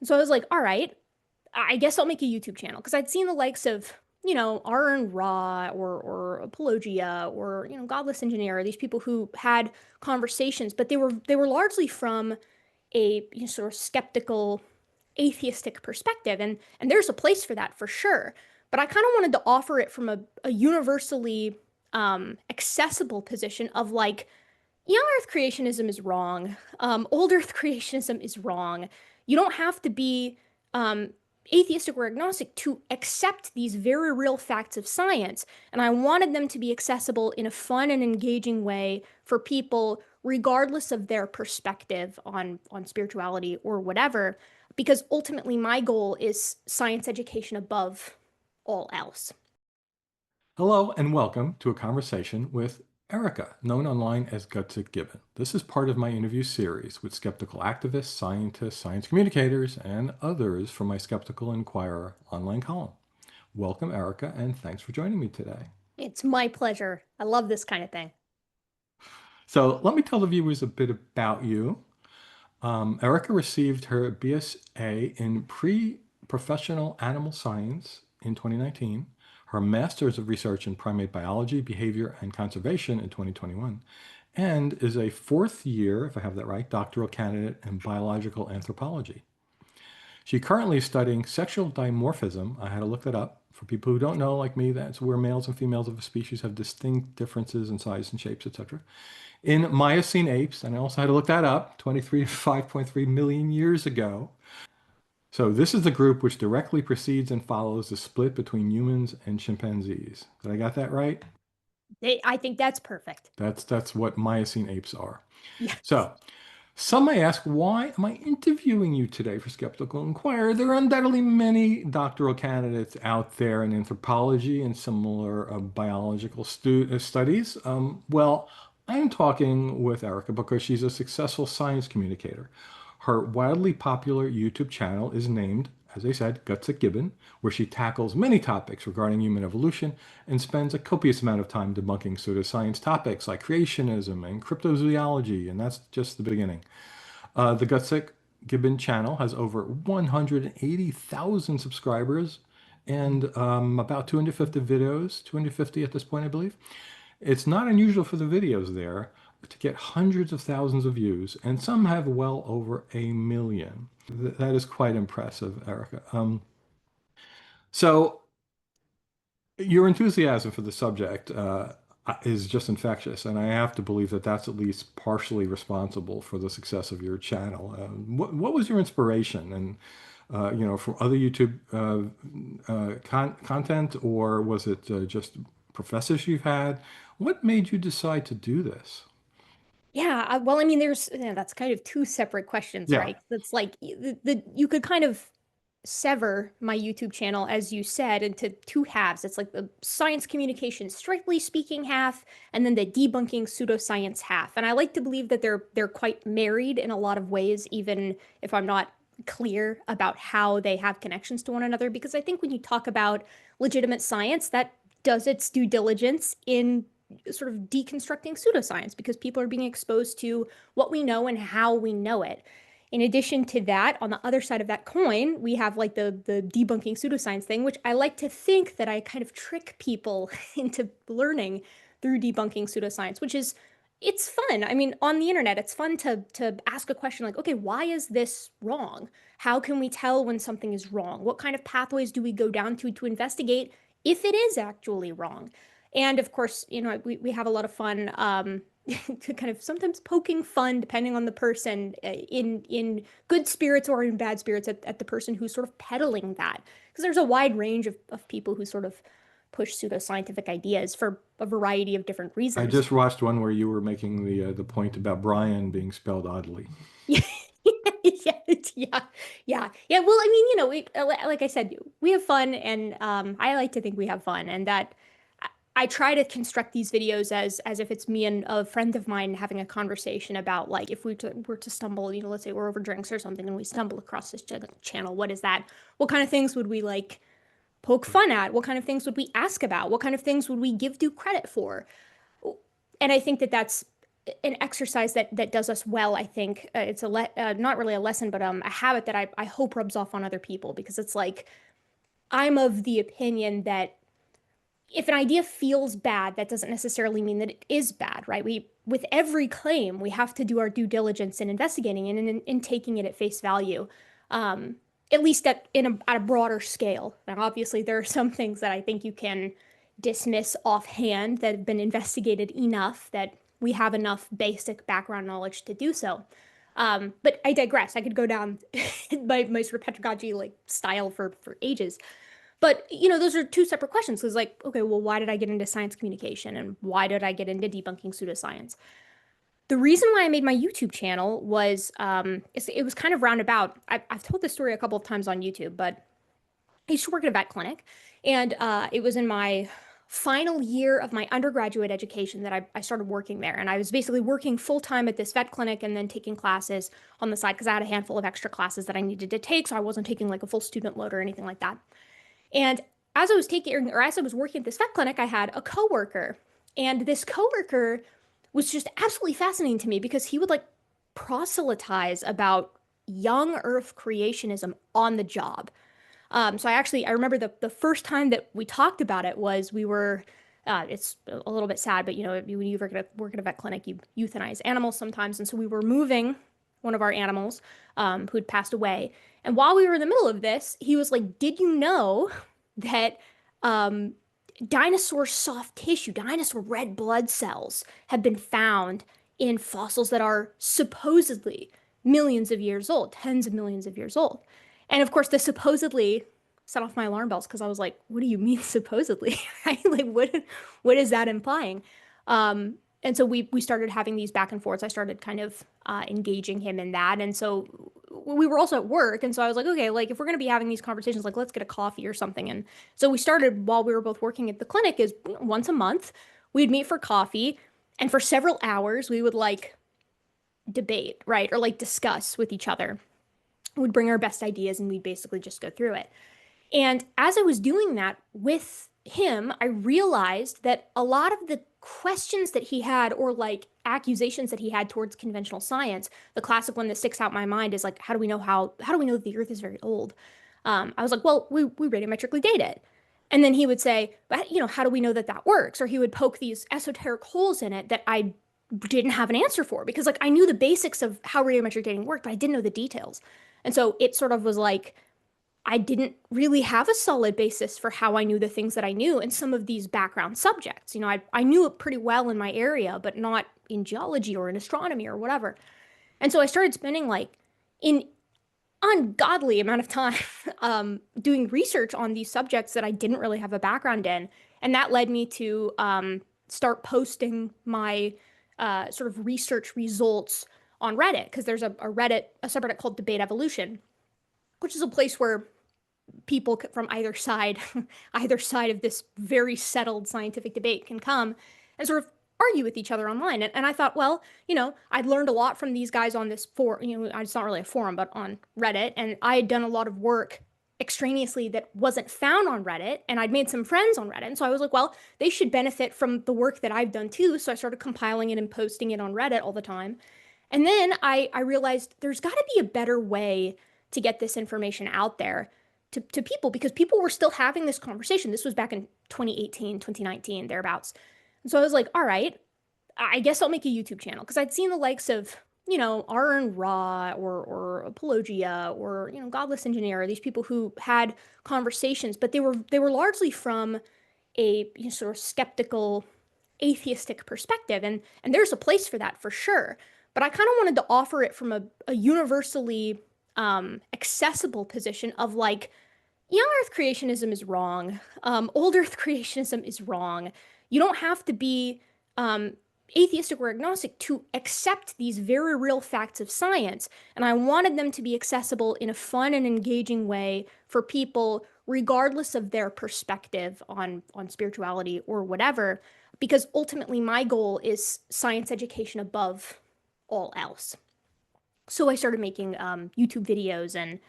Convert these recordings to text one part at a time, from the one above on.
And so I was like, all right, I guess I'll make a YouTube channel because I'd seen the likes of, Aaron Ra or Apologia or, Godless Engineer, these people who had conversations, but they were largely from a sort of skeptical, atheistic perspective. And there's a place for that for sure. But I kind of wanted to offer it from a universally accessible position of like, young Earth creationism is wrong. Old Earth creationism is wrong. You don't have to be um, atheistic or agnostic to accept these very real facts of science. And I wanted them to be accessible in a fun and engaging way for people, regardless of their perspective on spirituality or whatever. Because ultimately, my goal is science education above all else. Hello and welcome to a conversation with Erica, known online as Gutsick Gibbon. This is part of my interview series with skeptical activists, scientists, science communicators, and others from my Skeptical Inquirer online column. Welcome, Erica, and thanks for joining me today. It's my pleasure. I love this kind of thing. So let me tell the viewers a bit about you. Erica received her BSA in Pre-Professional Animal Science in 2019, her Master's of Research in Primate Biology, Behavior, and Conservation in 2021, and is a fourth year, if I have that right, doctoral candidate in biological anthropology. She currently is studying sexual dimorphism. I had to look that up. For people who don't know, like me, that's where males and females of a species have distinct differences in size and shapes, etc. In Miocene apes, and I also had to look that up, 23 to 5.3 million years ago. So this is the group which directly precedes and follows the split between humans and chimpanzees. Did I got that right? I think that's perfect. That's what Miocene apes are. Yes. So some may ask, why am I interviewing you today for Skeptical Inquirer? There are undoubtedly many doctoral candidates out there in anthropology and similar biological studies. Well, I'm talking with Erica because she's a successful science communicator. Her wildly popular YouTube channel is named, as I said, Gutsick Gibbon, where she tackles many topics regarding human evolution and spends a copious amount of time debunking pseudoscience topics like creationism and cryptozoology, and that's just the beginning. The Gutsick Gibbon channel has over 180,000 subscribers and about 250 videos, 250 at this point, I believe. It's not unusual for the videos there to get hundreds of thousands of views, and some have well over a million. That is quite impressive, Erica. So your enthusiasm for the subject is just infectious, and I have to believe that that's at least partially responsible for the success of your channel. What was your inspiration, and from other YouTube content, or was it just professors you've had? What made you decide to do this? Yeah, well, I mean, that's kind of two separate questions, Yeah. right? It's like you could kind of sever my YouTube channel, as you said, into two halves. It's like the science communication, strictly speaking, half, and then the debunking pseudoscience half. And I like to believe that they're quite married in a lot of ways, even if I'm not clear about how they have connections to one another. Because I think when you talk about legitimate science, that does its due diligence in sort of deconstructing pseudoscience because people are being exposed to what we know and how we know it. In addition to that, on the other side of that coin, we have like the debunking pseudoscience thing, which I like to think that I kind of trick people into learning through debunking pseudoscience, which is it's fun. I mean, on the internet, it's fun to ask a question like, okay, why is this wrong? How can we tell when something is wrong? What kind of pathways do we go down to investigate if it is actually wrong? And of course, we have a lot of fun to kind of sometimes poking fun, depending on the person, in good spirits or in bad spirits at the person who's sort of peddling that. Because there's a wide range of people who sort of push pseudoscientific ideas for a variety of different I reasons. just watched one where you were making the point about Brian being spelled oddly. Yeah, yeah, yeah. Well, I mean, like I said, we have fun, and I like to think we have fun, and that I try to construct these videos as if it's me and a friend of mine having a conversation about like if were to stumble, let's say we're over drinks or something, and we stumble across this channel. What is that? What kind of things would we like poke fun at? What kind of things would we ask about? What kind of things would we give due credit for? And I think that that's an exercise that does us well, I think. It's not really a lesson, but a habit that I hope rubs off on other people, because it's like I'm of the opinion that if an idea feels bad, that doesn't necessarily mean that it is bad, right? With every claim, we have to do our due diligence in investigating and in taking it at face value, um, at least at a broader scale. Now, obviously, there are some things that I think you can dismiss offhand that have been investigated enough that we have enough basic background knowledge to do so. But I digress. I could go down my sort of pedagogy like style for ages. But, those are two separate questions. Because, like, okay, well, why did I get into science communication and why did I get into debunking pseudoscience? The reason why I made my YouTube channel was it was kind of roundabout. I've told this story a couple of times on YouTube, but I used to work at a vet clinic, and it was in my final year of my undergraduate education that I started working there. And I was basically working full time at this vet clinic and then taking classes on the side because I had a handful of extra classes that I needed to take. So I wasn't taking like a full student load or anything like that. And as I was working at this vet clinic, I had a coworker, and this coworker was just absolutely fascinating to me because he would like proselytize about young Earth creationism on the job. So I remember the first time that we talked about it was we were. It's a little bit sad, but when you work at a vet clinic, you euthanize animals sometimes, and so we were moving one of our animals who'd passed away. And while we were in the middle of this, he was like, "Did you know that um, dinosaur soft tissue, dinosaur red blood cells have been found in fossils that are supposedly millions of years old, tens of millions of years old?" And of course, the supposedly set off my alarm bells because I was like, "What do you mean supposedly?" Right? Like, what is that implying? And so we started having these back and forths. I started kind of engaging him in that, and so we were also at work, and so I was like, okay, like if we're gonna be having these conversations, like let's get a coffee or something. And so we started while we were both working at the clinic. Is once a month we'd meet for coffee, and for several hours we would like debate, right, or like discuss with each other. We'd bring our best ideas, and we'd basically just go through it. And as I was doing that with him, I realized that a lot of the questions that he had, or like accusations that he had towards conventional science, the classic one that sticks out in my mind is like, how do we know that the Earth is very old? I was like, well, we radiometrically date it. And then he would say, but how do we know that that works? Or he would poke these esoteric holes in it that I didn't have an answer for, because like I knew the basics of how radiometric dating worked, but I didn't know the details. And so it sort of was like, I didn't really have a solid basis for how I knew the things that I knew in some of these background subjects. I knew it pretty well in my area, but not in geology or in astronomy or whatever. And so I started spending like an ungodly amount of time doing research on these subjects that I didn't really have a background in. And that led me to start posting my sort of research results on Reddit, because there's a subreddit called Debate Evolution, which is a place where people from either side, either side of this very settled scientific debate can come and sort of argue with each other online. And I thought, well, I'd learned a lot from these guys on this it's not really a forum, but on Reddit. And I had done a lot of work extraneously that wasn't found on Reddit. And I'd made some friends on Reddit. And so I was like, well, they should benefit from the work that I've done too. So I started compiling it and posting it on Reddit all the time. And then I realized there's got to be a better way to get this information out there to people, because people were still having this conversation. This was back in 2018, 2019, thereabouts. And so I was like, all right, I guess I'll make a YouTube channel, because I'd seen the likes of, Aaron Ra or Apologia or, Godless Engineer, these people who had conversations, but they were largely from a sort of skeptical, atheistic perspective. And there's a place for that for sure. But I kind of wanted to offer it from a universally accessible position of like, young Earth creationism is wrong. Old Earth creationism is wrong. You don't have to be atheistic or agnostic to accept these very real facts of science. And I wanted them to be accessible in a fun and engaging way for people, regardless of their perspective on spirituality or whatever, because ultimately my goal is science education above all else. So I started making YouTube videos, and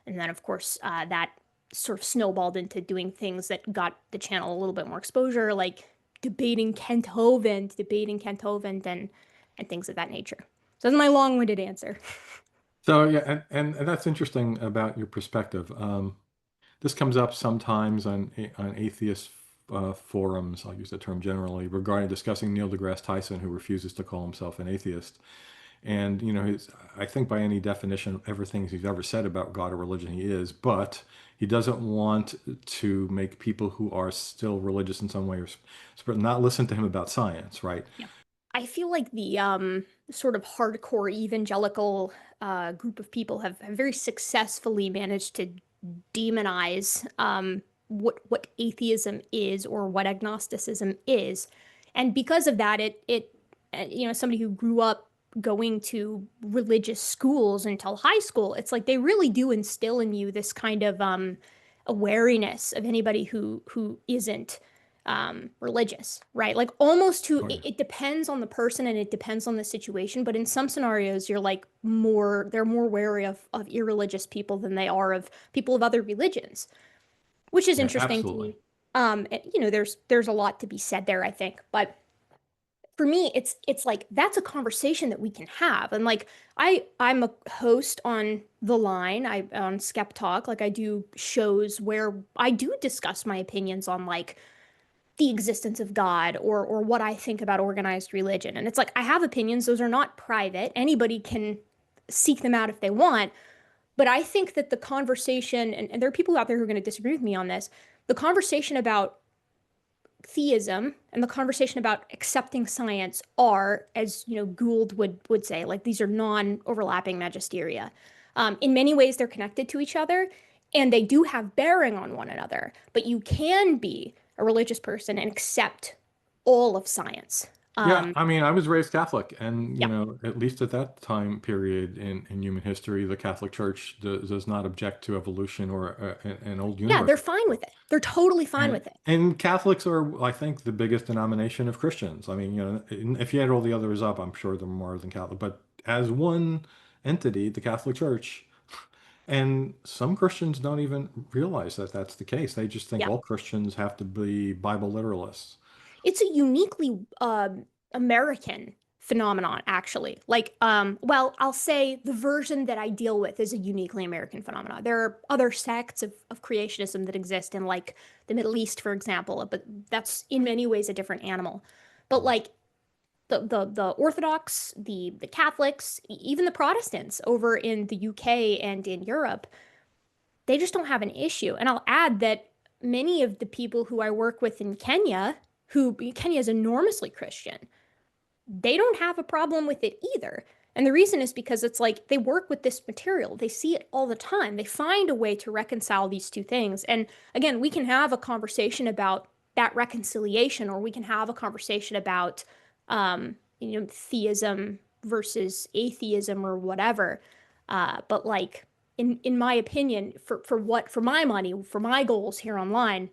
then of course that sort of snowballed into doing things that got the channel a little bit more exposure, like debating Kent Hovind, and and things of that nature. So that's my long-winded answer. So yeah, and that's interesting about your perspective. This comes up sometimes on atheist forums. I'll use the term generally regarding discussing Neil deGrasse Tyson, who refuses to call himself an atheist. And I think by any definition, everything he's ever said about God or religion, he is. But he doesn't want to make people who are still religious in some way or not listen to him about science, right? Yeah. I feel like the sort of hardcore evangelical group of people have very successfully managed to demonize what atheism is or what agnosticism is, and because of that, somebody who grew up going to religious schools until high school, it's like they really do instill in you this kind of awareness of anybody who isn't religious, right? Like almost to Oh, yeah. it depends on the person and it depends on the situation, but in some scenarios you're like they're more wary of irreligious people than they are of people of other religions, which is Yeah, interesting to absolutely. me. There's a lot to be said there, I think. But for me, it's like that's a conversation that we can have. And like I'm a host on The Line, I on Skep Talk, like I do shows where I do discuss my opinions on like the existence of God or what I think about organized religion. And it's like I have opinions, those are not private. Anybody can seek them out if they want. But I think that the conversation, and there are people out there who are going to disagree with me on this, the conversation about theism and the conversation about accepting science are, as Gould would say, like these are non-overlapping magisteria. In many ways, they're connected to each other, and they do have bearing on one another. But you can be a religious person and accept all of science. Yeah, I mean, I was raised Catholic, and Yeah, at least at that time period in human history, the Catholic Church does not object to evolution or an old yeah, universe. they're fine with it. They're totally fine And with it. and Catholics are, I think, the biggest denomination of Christians. I mean, if you add all the others up, I'm sure they're more than Catholic. But as one entity, the Catholic Church, and some Christians don't even realize that that's the case. They just think Yeah. all Christians have to be Bible literalists. It's a uniquely American phenomenon, actually. Like, well, I'll say the version that I deal with is a uniquely American phenomenon. There are other sects of creationism that exist in like the Middle East, for example, but that's in many ways a different animal. But like the Orthodox, the Catholics, even the Protestants over in the UK and in Europe, they just don't have an issue. And I'll add that many of the people who I work with in Kenya, who Kenya is enormously Christian, they don't have a problem with it either. And the reason is because it's like they work with this material. They see it all the time. They find a way to reconcile these two things. And again, we can have a conversation about that reconciliation, or we can have a conversation about, theism versus atheism or whatever. But like, in my opinion, for my money, for my goals here online,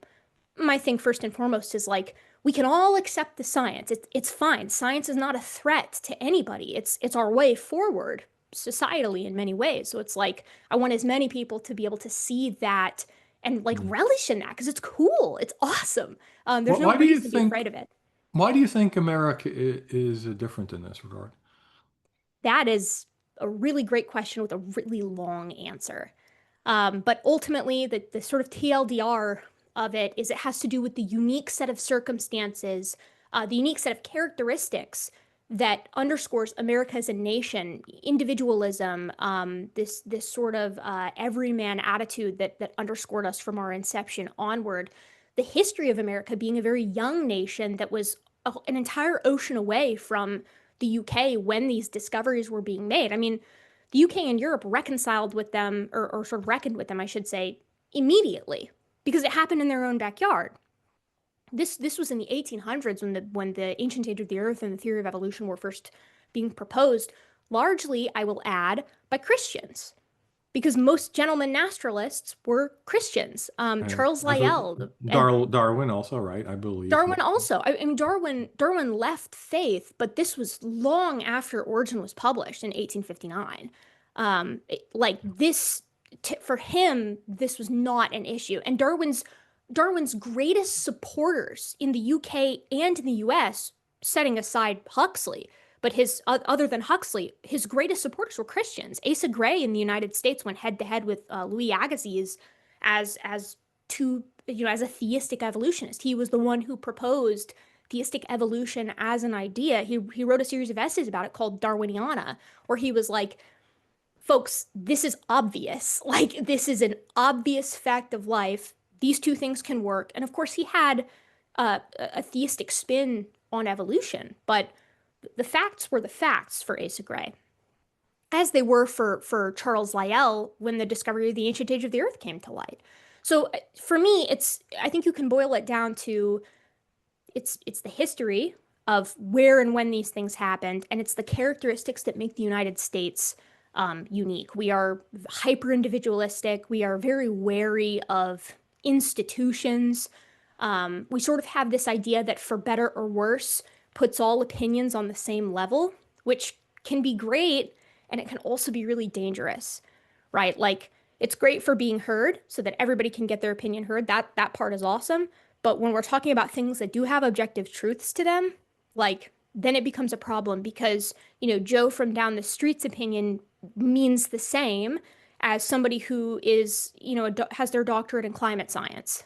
my thing first and foremost is like we can all accept the science. It's fine. Science is not a threat to anybody. It's our way forward societally in many ways. So it's like I want as many people to be able to see that and like Mm. relish in that because it's cool. It's awesome. There's Wh- no Why do you reason to be think afraid of it. why do you think America is different in this regard? That is a really great question with a really long answer. But ultimately, the sort of TLDR of it is it has to do with the unique set of circumstances, the unique set of characteristics that underscores America as a nation, individualism, this sort of everyman attitude that underscored us from our inception onward. The history of America being a very young nation that was an entire ocean away from the UK when these discoveries were being made. I mean, the UK and Europe reconciled with them, or sort of reckoned with them, I should say, immediately because it happened in their own backyard. This was in the 1800s when the ancient age of the Earth and the theory of evolution were first being proposed, largely, I will add, by Christians. Because most gentlemen naturalists were Christians. And Charles as a Lyell and Darwin also, right? I believe. Darwin also. I mean, Darwin left faith, but this was long after Origin was published in 1859. Like this, for him, this was not an issue. And Darwin's greatest supporters in the UK and in the US, setting aside Huxley, But his other than Huxley, his greatest supporters were Christians. Asa Gray in the United States went head to head with Louis Agassiz as two, as a theistic evolutionist. He was the one who proposed theistic evolution as an idea. He wrote a series of essays about it called Darwiniana, where he was like, folks, this is obvious. Like, this is an obvious fact of life. These two things can work. And of course, he had a theistic spin on evolution, but the facts were the facts for Asa Gray, as they were for Charles Lyell when the discovery of the ancient age of the Earth came to light. So for me, I think you can boil it down to it's the history of where and when these things happened, and it's the characteristics that make the United States unique. We are hyper individualistic. We are very wary of institutions. We sort of have this idea that for better or worse puts all opinions on the same level, which can be great, and it can also be really dangerous, right? Like, it's great for being heard so that everybody can get their opinion heard. That part is awesome. But when we're talking about things that do have objective truths to them, like, then it becomes a problem because, Joe from down the street's opinion means the same as somebody who is, has their doctorate in climate science,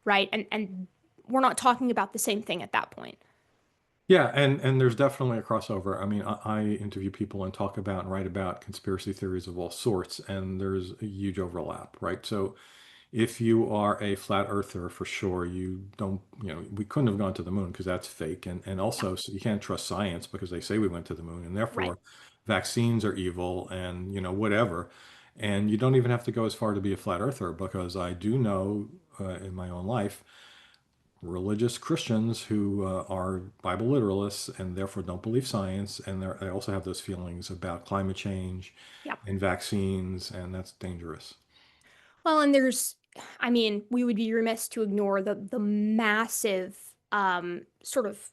right? And we're not talking about the same thing at that point. Yeah, and there's definitely a crossover. I mean, I interview people and talk about and write about conspiracy theories of all sorts, and there's a huge overlap, right? So if you are a flat earther, for sure, you don't, we couldn't have gone to the moon because that's fake. And Yeah, also, so you can't trust science because they say we went to the moon, and right. therefore vaccines are evil and, whatever. And you don't even have to go as far to be a flat earther because I do know in my own life religious Christians who are Bible literalists and therefore don't believe science. And they also have those feelings about climate change Yeah. and vaccines, and that's dangerous. Well, and I mean, we would be remiss to ignore the massive sort of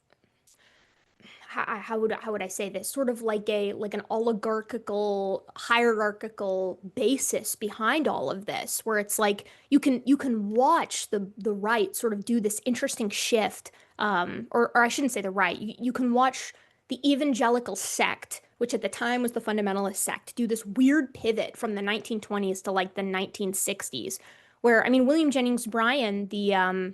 how would I say this? Sort of like an oligarchical, hierarchical basis behind all of this, where it's like you can watch the right sort of do this interesting shift, or I shouldn't say the right. You can watch the evangelical sect, which at the time was the fundamentalist sect, do this weird pivot from the 1920s to like the 1960s, where I mean William Jennings Bryan, the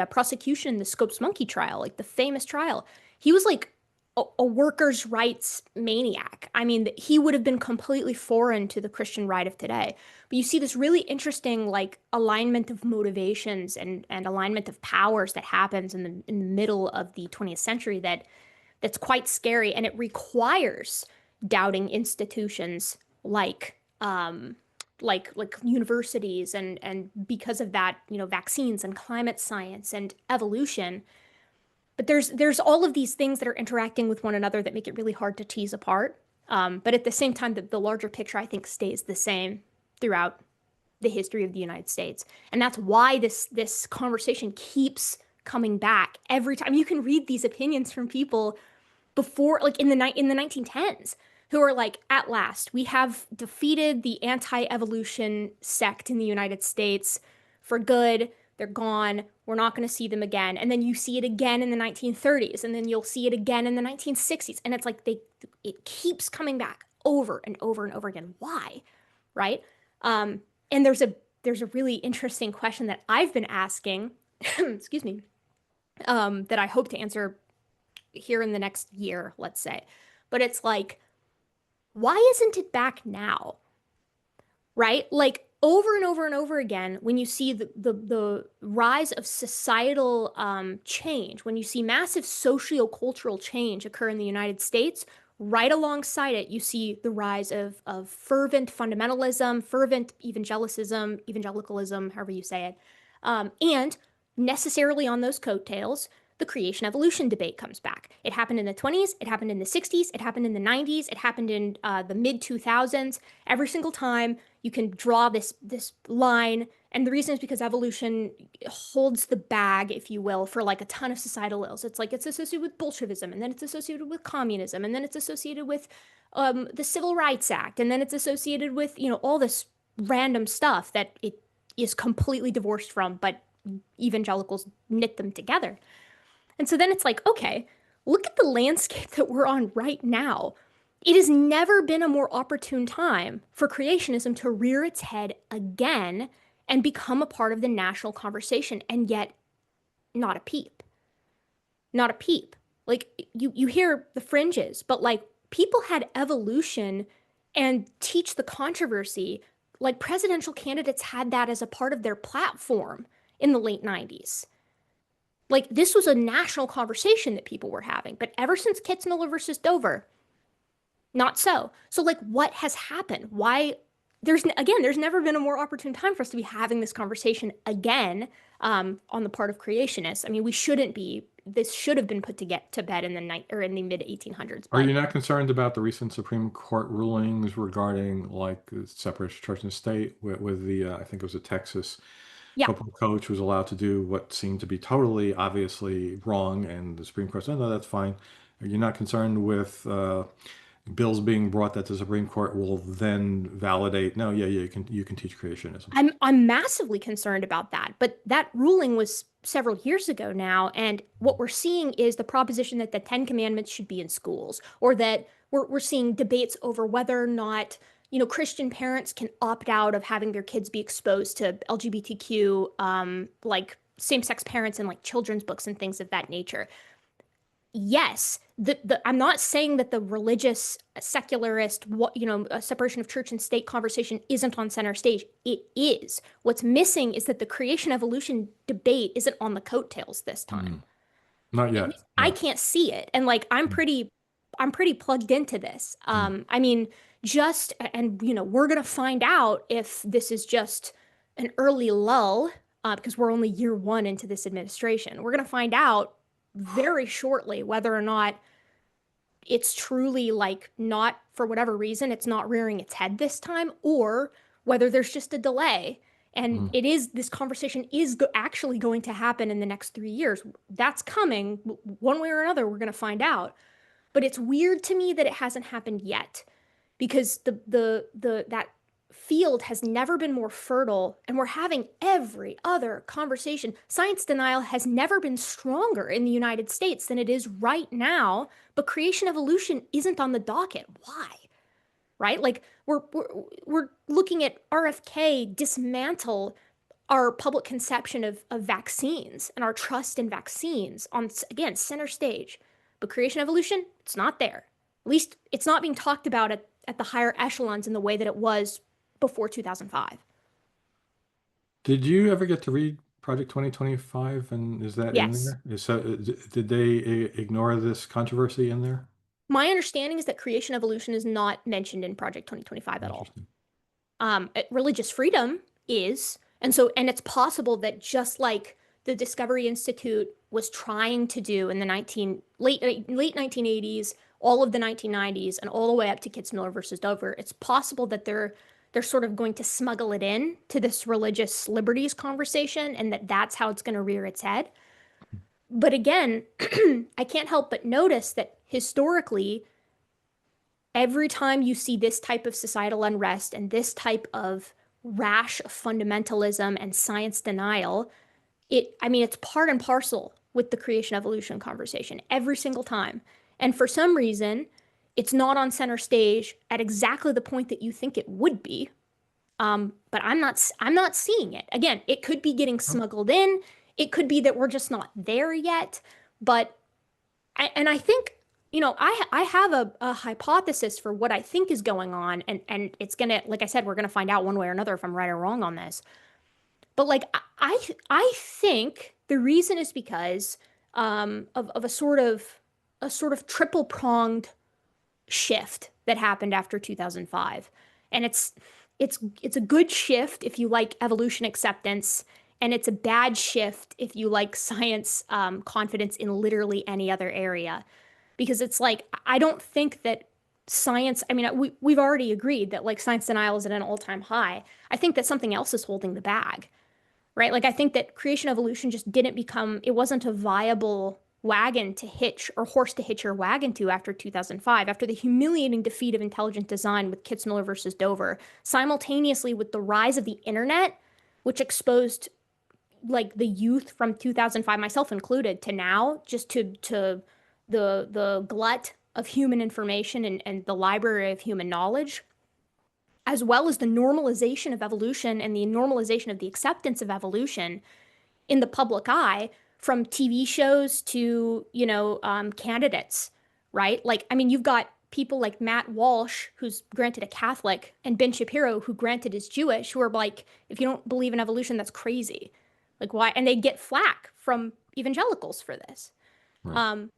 prosecution in the Scopes Monkey trial, like the famous trial, he was like a workers' rights maniac. I mean, he would have been completely foreign to the Christian right of today. But you see this really interesting like alignment of motivations and alignment of powers that happens in the middle of the 20th century that's quite scary, and it requires doubting institutions like universities, and because of that, vaccines and climate science and evolution. But there's all of these things that are interacting with one another that make it really hard to tease apart. But at the same time, the larger picture, I think, stays the same throughout the history of the United States. And that's why this conversation keeps coming back every time. You can read these opinions from people before, like in the 1910s, who are like, at last, we have defeated the anti-evolution sect in the United States for good. They're gone. We're not going to see them again. And then you see it again in the 1930s, and then you'll see it again in the 1960s. And it's like it keeps coming back over and over and over again. Why? Right? And there's a really interesting question that I've been asking, excuse me, that I hope to answer here in the next year, let's say. But it's like, why isn't it back now? Right? Like over and over and over again, when you see the rise of societal change, when you see massive socio-cultural change occur in the United States, right alongside it, you see the rise of fervent fundamentalism, fervent evangelicalism, however you say it, and necessarily on those coattails, the creation evolution debate comes back. It happened in the 20s, it happened in the 60s, it happened in the 90s, it happened in the mid 2000s. Every single time you can draw this line, and the reason is because evolution holds the bag, if you will, for like a ton of societal ills. It's like it's associated with Bolshevism, and then it's associated with communism, and then it's associated with the Civil Rights Act, and then it's associated with all this random stuff that it is completely divorced from, but evangelicals knit them together. And so then it's like, okay, look at the landscape that we're on right now. It has never been a more opportune time for creationism to rear its head again and become a part of the national conversation, and yet not a peep. Not a peep. Like you hear the fringes, but like people had evolution and teach the controversy. Like presidential candidates had that as a part of their platform in the late 90s. Like this was a national conversation that people were having. But ever since Kitzmiller versus Dover, not so. So like what has happened? Why there's never been a more opportune time for us to be having this conversation again on the part of creationists. I mean, we shouldn't be. This should have been put to get to bed in the night or in the mid 1800s. Are But you not concerned about the recent Supreme Court rulings regarding like the separation of church and state with the I think it was a Texas yeah, football coach was allowed to do what seemed to be totally obviously wrong, and the Supreme Court said, no, that's fine. Are you not concerned with bills being brought that the Supreme Court will then validate? No, yeah, yeah, you can teach creationism. I'm massively concerned about that. But that ruling was several years ago now, and what we're seeing is the proposition that the Ten Commandments should be in schools, or that we're seeing debates over whether or not, Christian parents can opt out of having their kids be exposed to LGBTQ, like same-sex parents and like children's books and things of that nature. Yes, I'm not saying that the religious secularist separation of church and state conversation isn't on center stage. It is. What's missing is that the creation evolution debate isn't on the coattails this time. Mm, not At yet. least I No. can't see it, and like I'm pretty plugged into this. Mm. I mean, just and we're gonna find out if this is just an early lull, because we're only year one into this administration. We're gonna find out very shortly whether or not it's truly like not, for whatever reason, it's not rearing its head this time, or whether there's just a delay. And Mm. this conversation is actually going to happen in the next 3 years. That's coming one way or another. We're going to find out. But it's weird to me that it hasn't happened yet, because that field has never been more fertile, and we're having every other conversation. Science denial has never been stronger in the United States than it is right now, but creation evolution isn't on the docket. Why? Right? Like we're looking at RFK dismantle our public conception of vaccines and our trust in vaccines on, again, center stage. But creation evolution, it's not there. At least it's not being talked about at the higher echelons in the way that it was before 2005. Did you ever get to read Project 2025, and is that in Yes. there? Did they ignore this controversy in there? My understanding is that creation evolution is not mentioned in Project 2025 at all. Interesting. Religious freedom is, and it's possible that just like the Discovery Institute was trying to do in the late 1980s, all of the 1990s, and all the way up to Kitzmiller versus Dover, it's possible that they're sort of going to smuggle it in to this religious liberties conversation, and that's how it's going to rear its head. But again, I can't help but notice that historically, every time you see this type of societal unrest and this type of rash fundamentalism and science denial, I mean, it's part and parcel with the creation evolution conversation every single time. And for some reason, it's not on center stage at exactly the point that you think it would be. But I'm not seeing it. Again, it could be getting smuggled in. It could be that we're just not there yet. But I think, I have a hypothesis for what I think is going on, and it's gonna, like I said, we're gonna find out one way or another if I'm right or wrong on this. But like I think the reason is because of a sort of triple pronged shift that happened after 2005. And it's a good shift if you like evolution acceptance, and it's a bad shift if you like science confidence in literally any other area. Because it's like, I don't think that science, I mean, we've already agreed that like science denial is at an all-time high. I think that something else is holding the bag, right? Like I think that creation evolution just didn't become, it wasn't a viable wagon to hitch, or horse to hitch your wagon to, after 2005, after the humiliating defeat of intelligent design with Kitzmiller versus Dover, simultaneously with the rise of the internet, which exposed like the youth from 2005, myself included, to now, just to the glut of human information and the library of human knowledge, as well as the normalization of evolution and the normalization of the acceptance of evolution in the public eye, from TV shows to, candidates, right? Like, I mean, you've got people like Matt Walsh, who's granted a Catholic, and Ben Shapiro, who granted is Jewish, who are like, if you don't believe in evolution, that's crazy. Like, why? And they get flack from evangelicals for this. Right. Um,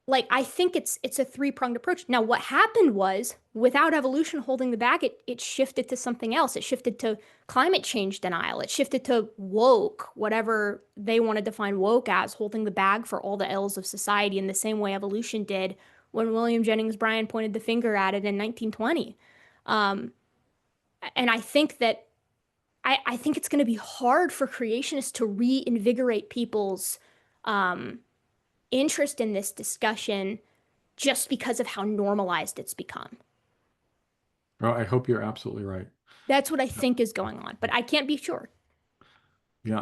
like, I think it's a three-pronged approach. Now, what happened was, without evolution holding the bag, it shifted to something else. It shifted to climate change denial. It shifted to woke, whatever they want to define woke as, holding the bag for all the ills of society in the same way evolution did when William Jennings Bryan pointed the finger at it in 1920. Um, and I think it's going to be hard for creationists to reinvigorate people's um, interest in this discussion just because of how normalized it's become. Well, I hope you're absolutely right. That's what I think is going on, but I can't be sure. Yeah,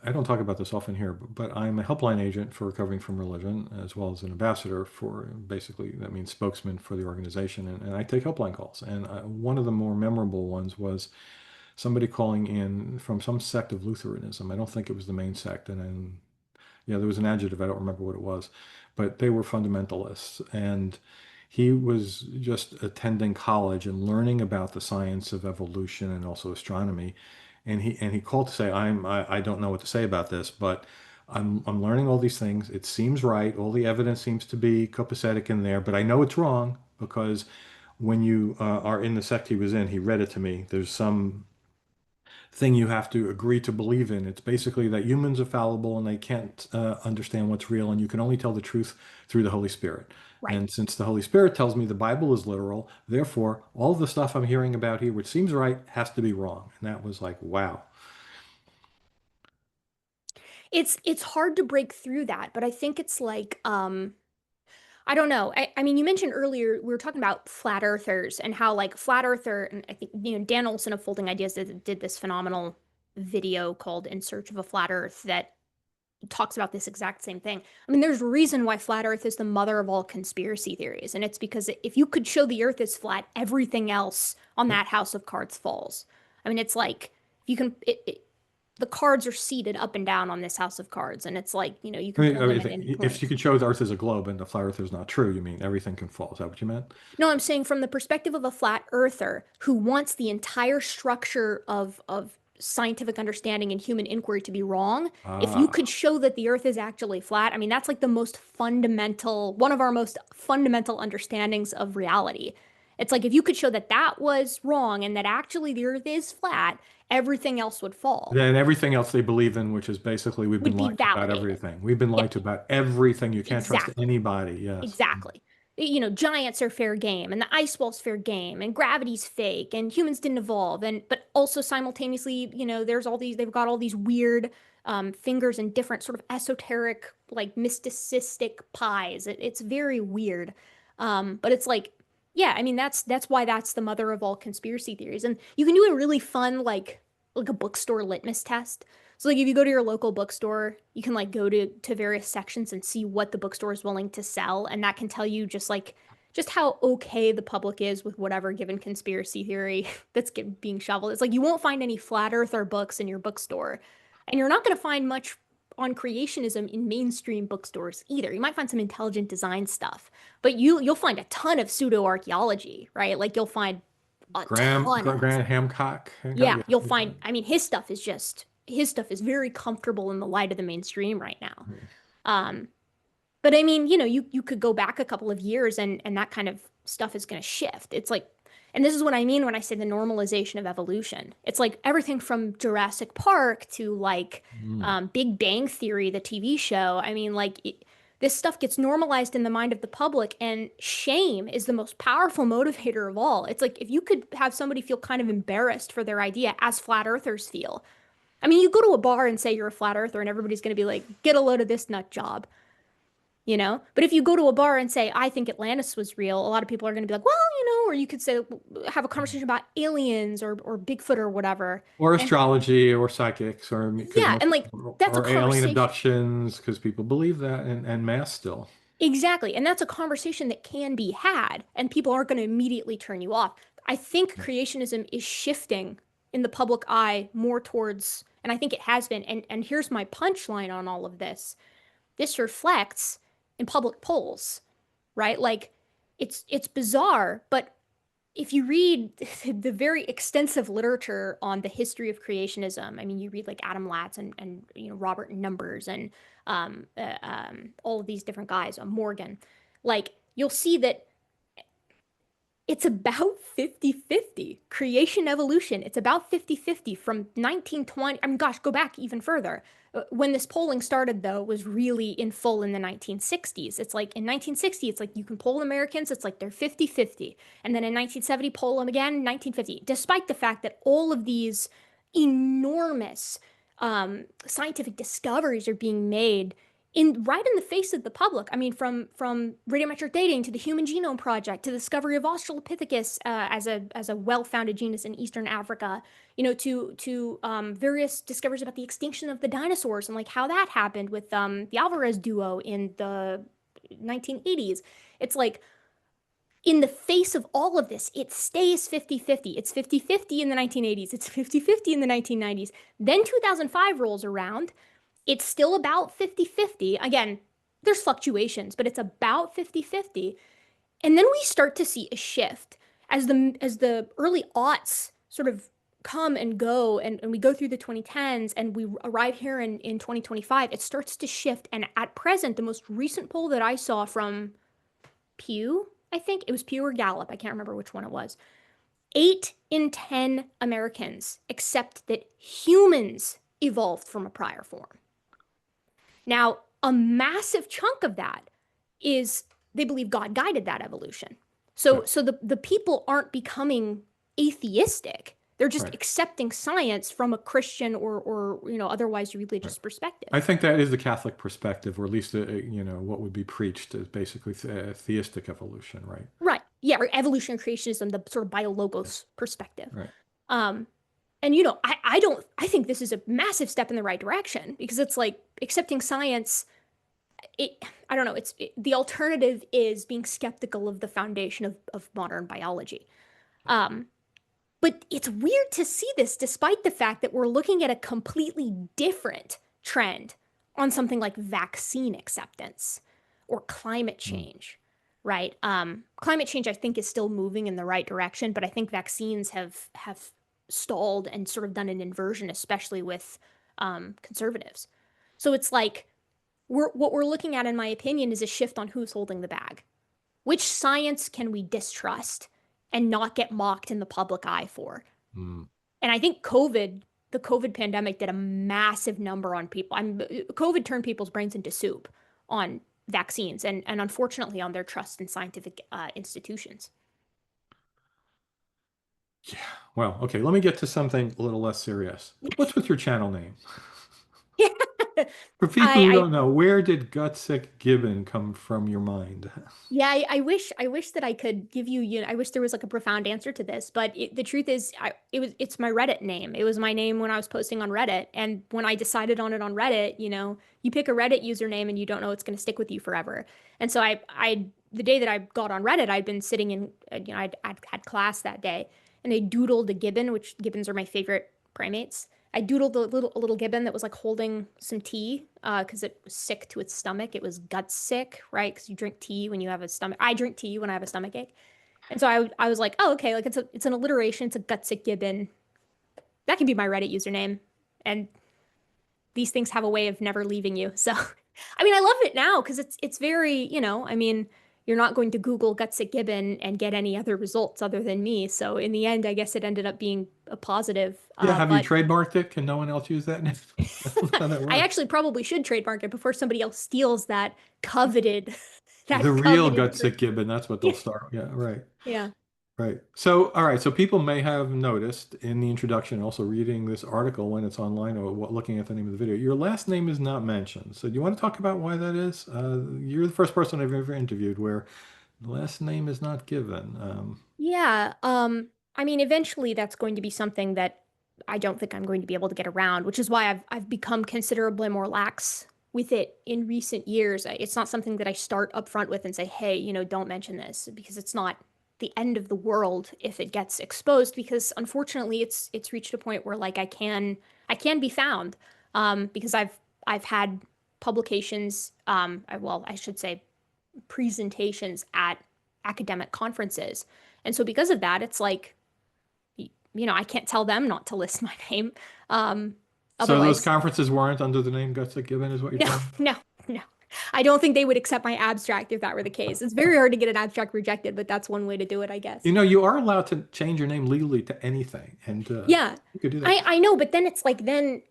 I don't talk about this often here, but I'm a helpline agent for Recovering from Religion, as well as an ambassador for, basically, that means spokesman for the organization. And I take helpline calls. And one of the more memorable ones was somebody calling in from some sect of Lutheranism. I don't think it was the main sect. And yeah, there was an adjective, I don't remember what it was, but they were fundamentalists. And he was just attending college and learning about the science of evolution and also astronomy. And he called to say, I don't know what to say about this, but I'm learning all these things. It seems right. All the evidence seems to be copacetic in there, but I know it's wrong because when you are in the sect he was in, he read it to me. There's some thing you have to agree to believe in. It's basically that humans are fallible and they can't understand what's real, and you can only tell the truth through the Holy Spirit. Right. And since the Holy Spirit tells me the Bible is literal, therefore, all the stuff I'm hearing about here, which seems right, has to be wrong. And that was like, wow. It's hard to break through that, but I think it's like I don't know. I mean, you mentioned earlier we were talking about flat earthers and how like flat earther, and I think Dan Olson of Folding Ideas did this phenomenal video called In Search of a Flat Earth that talks about this exact same thing. I mean, there's a reason why flat earth is the mother of all conspiracy theories, and it's because if you could show the earth is flat, everything else on Yep. that house of cards falls. I mean, it's like you can the cards are seated up and down on this house of cards, and it's like, you I can mean, pull I them mean, at any if point. you could show the Earth as a globe and the flat Earth is not true, you mean everything can fall. Is that what you meant? No, I'm saying from the perspective of a flat earther who wants the entire structure of scientific understanding and human inquiry to be wrong, if you could Ah, show that the earth is actually flat, I mean, that's like the most fundamental, one of our most fundamental understandings of reality. It's like if you could show that that was wrong and that actually the earth is flat, everything else would fall, then everything else they believe in, which is basically we've been would be lied to about validated. everything. We've been Yeah, lied to about everything. You can't trust exactly. anybody. Yes. Exactly. Giants are fair game, and the ice wall's fair game, and gravity's fake, and humans didn't evolve, and but also simultaneously, there's all these, they've got all these weird fingers and different sort of esoteric, like mysticistic pies. It's very weird. But it's like, yeah, I mean that's why that's the mother of all conspiracy theories. And you can do a really fun like a bookstore litmus test. So like if you go to your local bookstore, you can like go to various sections and see what the bookstore is willing to sell, and that can tell you just how okay the public is with whatever given conspiracy theory being shoveled. It's like you won't find any flat earther books in your bookstore, and you're not going to find much on creationism in mainstream bookstores either. You might find some intelligent design stuff, but you'll find a ton of pseudo archaeology, right? Like you'll find a ton of it. Graham Hancock. Yeah, Yeah. you'll find, I mean, his stuff is very comfortable in the light of the mainstream right now. Um, but I mean, you could go back a couple of years and that kind of stuff is going to shift. It's like, and this is what I mean when I say the normalization of evolution. It's like everything from Jurassic Park to like Mm. Big Bang Theory, the TV show. I mean, this stuff gets normalized in the mind of the public, and shame is the most powerful motivator of all. It's like if you could have somebody feel kind of embarrassed for their idea, as flat earthers feel. I mean, you go to a bar and say you're a flat earther, and everybody's going to be like, get a load of this nut job. But if you go to a bar and say, I think Atlantis was real, a lot of people are going to be like, well, or you could say, have a conversation about aliens or Bigfoot or whatever. Or And astrology or psychics or because yeah, most and like that's a or alien conversation. abductions because people believe that and mass still. Exactly. And that's a conversation that can be had, and people aren't going to immediately turn you off. I think creationism is shifting in the public eye more towards, and I think it has been. And here's my punchline on all of this. This reflects in public polls, right? Like it's bizarre, but if you read the very extensive literature on the history of creationism, I mean, you read like Adam Latz and Robert Numbers and all of these different guys, Morgan, like you'll see that it's about 50-50 creation evolution. It's about 50-50 from 1920. I mean, gosh, go back even further. When this polling started, though, was really in full in the 1960s. It's like in 1960, it's like you can poll Americans, it's like they're 50-50. And then in 1970, poll them again, 1950, despite the fact that all of these enormous scientific discoveries are being made right in the face of the public. I mean, from radiometric dating to the Human Genome Project to the discovery of Australopithecus as a well-founded genus in Eastern Africa, to various discoveries about the extinction of the dinosaurs and like how that happened with the Alvarez duo in the 1980s. It's like in the face of all of this, it stays 50-50. It's 50-50 in the 1980s. It's 50-50 in the 1990s. Then 2005 rolls around, it's still about 50-50. Again, there's fluctuations, but it's about 50-50. And then we start to see a shift as the early aughts sort of come and go, and we go through the 2010s and we arrive here in 2025. It starts to shift. And at present, the most recent poll that I saw from Pew, I think it was Pew or Gallup, I can't remember which one it was. 8 in 10 Americans accept that humans evolved from a prior form. Now, a massive chunk of that is they believe God guided that evolution. Yeah, So the people aren't becoming atheistic. They're just right, accepting science from a Christian or otherwise right. religious perspective. I think that is the Catholic perspective, or at least what would be preached is basically theistic evolution, right? Right. Yeah, or evolution and creationism, the sort of Yeah, biologos perspective. right. Um, and I think this is a massive step in the right direction because it's like accepting science. I don't know. The alternative is being skeptical of the foundation of modern biology. Um, but it's weird to see this despite the fact that we're looking at a completely different trend on something like vaccine acceptance or climate Mm. change, right? Climate change, I think, is still moving in the right direction, but I think vaccines have stalled and sort of done an inversion, especially with conservatives. So it's like what we're looking at, in my opinion, is a shift on who's holding the bag. Which science can we distrust and not get mocked in the public eye for? Mm. And I think the COVID pandemic did a massive number on people. COVID turned people's brains into soup on vaccines and unfortunately on their trust in scientific institutions. Yeah. Well, okay, let me get to something a little less serious. What's with your channel name? For people who I don't know, where did Gutsick Gibbon come from your mind? Yeah, I wish that I could give I wish there was like a profound answer to this, but the truth is it's my Reddit name. It was my name when I was posting on Reddit, and when I decided on it on Reddit, you pick a Reddit username and you don't know it's going to stick with you forever. And so I the day that I got on Reddit, I'd been sitting in I'd had class that day, and I doodled a gibbon, which gibbons are my favorite primates. I doodled a little gibbon that was like holding some tea because it was sick to its stomach. It was gut sick, right? Because you drink tea when you have a stomach. I drink tea when I have a stomach ache, and so I was like, oh, okay, like it's an alliteration. It's a gutsick gibbon. That can be my Reddit username, and these things have a way of never leaving you. So, I mean, I love it now because it's very, I mean, you're not going to Google Gutsick Gibbon and get any other results other than me. So in the end, I guess it ended up being a positive. Yeah, have you But trademarked it? Can no one else use that name? I don't know how that I works. actually probably should trademark it before somebody else steals that coveted, The that real coveted. Gutsick Gibbon, that's what they'll Yeah, start. Yeah, right. yeah. Right. So, all right. So people may have noticed in the introduction, also reading this article when it's online or looking at the name of the video, your last name is not mentioned. So do you want to talk about why that is? You're the first person I've ever interviewed where the last name is not given. Yeah, I mean, eventually that's going to be something that I don't think I'm going to be able to get around, which is why I've become considerably more lax with it in recent years. It's not something that I start up front with and say, hey, don't mention this, because it's not the end of the world if it gets exposed, because unfortunately it's reached a point where like I can be found, because I've had publications, well, I should say presentations at academic conferences. And so because of that, it's like, I can't tell them not to list my name. Um, So those Otherwise, conferences weren't under the name Gutsick Gibbon, is what you're no, telling me? no, no. I don't think they would accept my abstract if that were the case. It's very hard to get an abstract rejected, but that's one way to do it, I guess. You know, you are allowed to change your name legally to anything, and Yeah, you could do that. I know, but then it's like the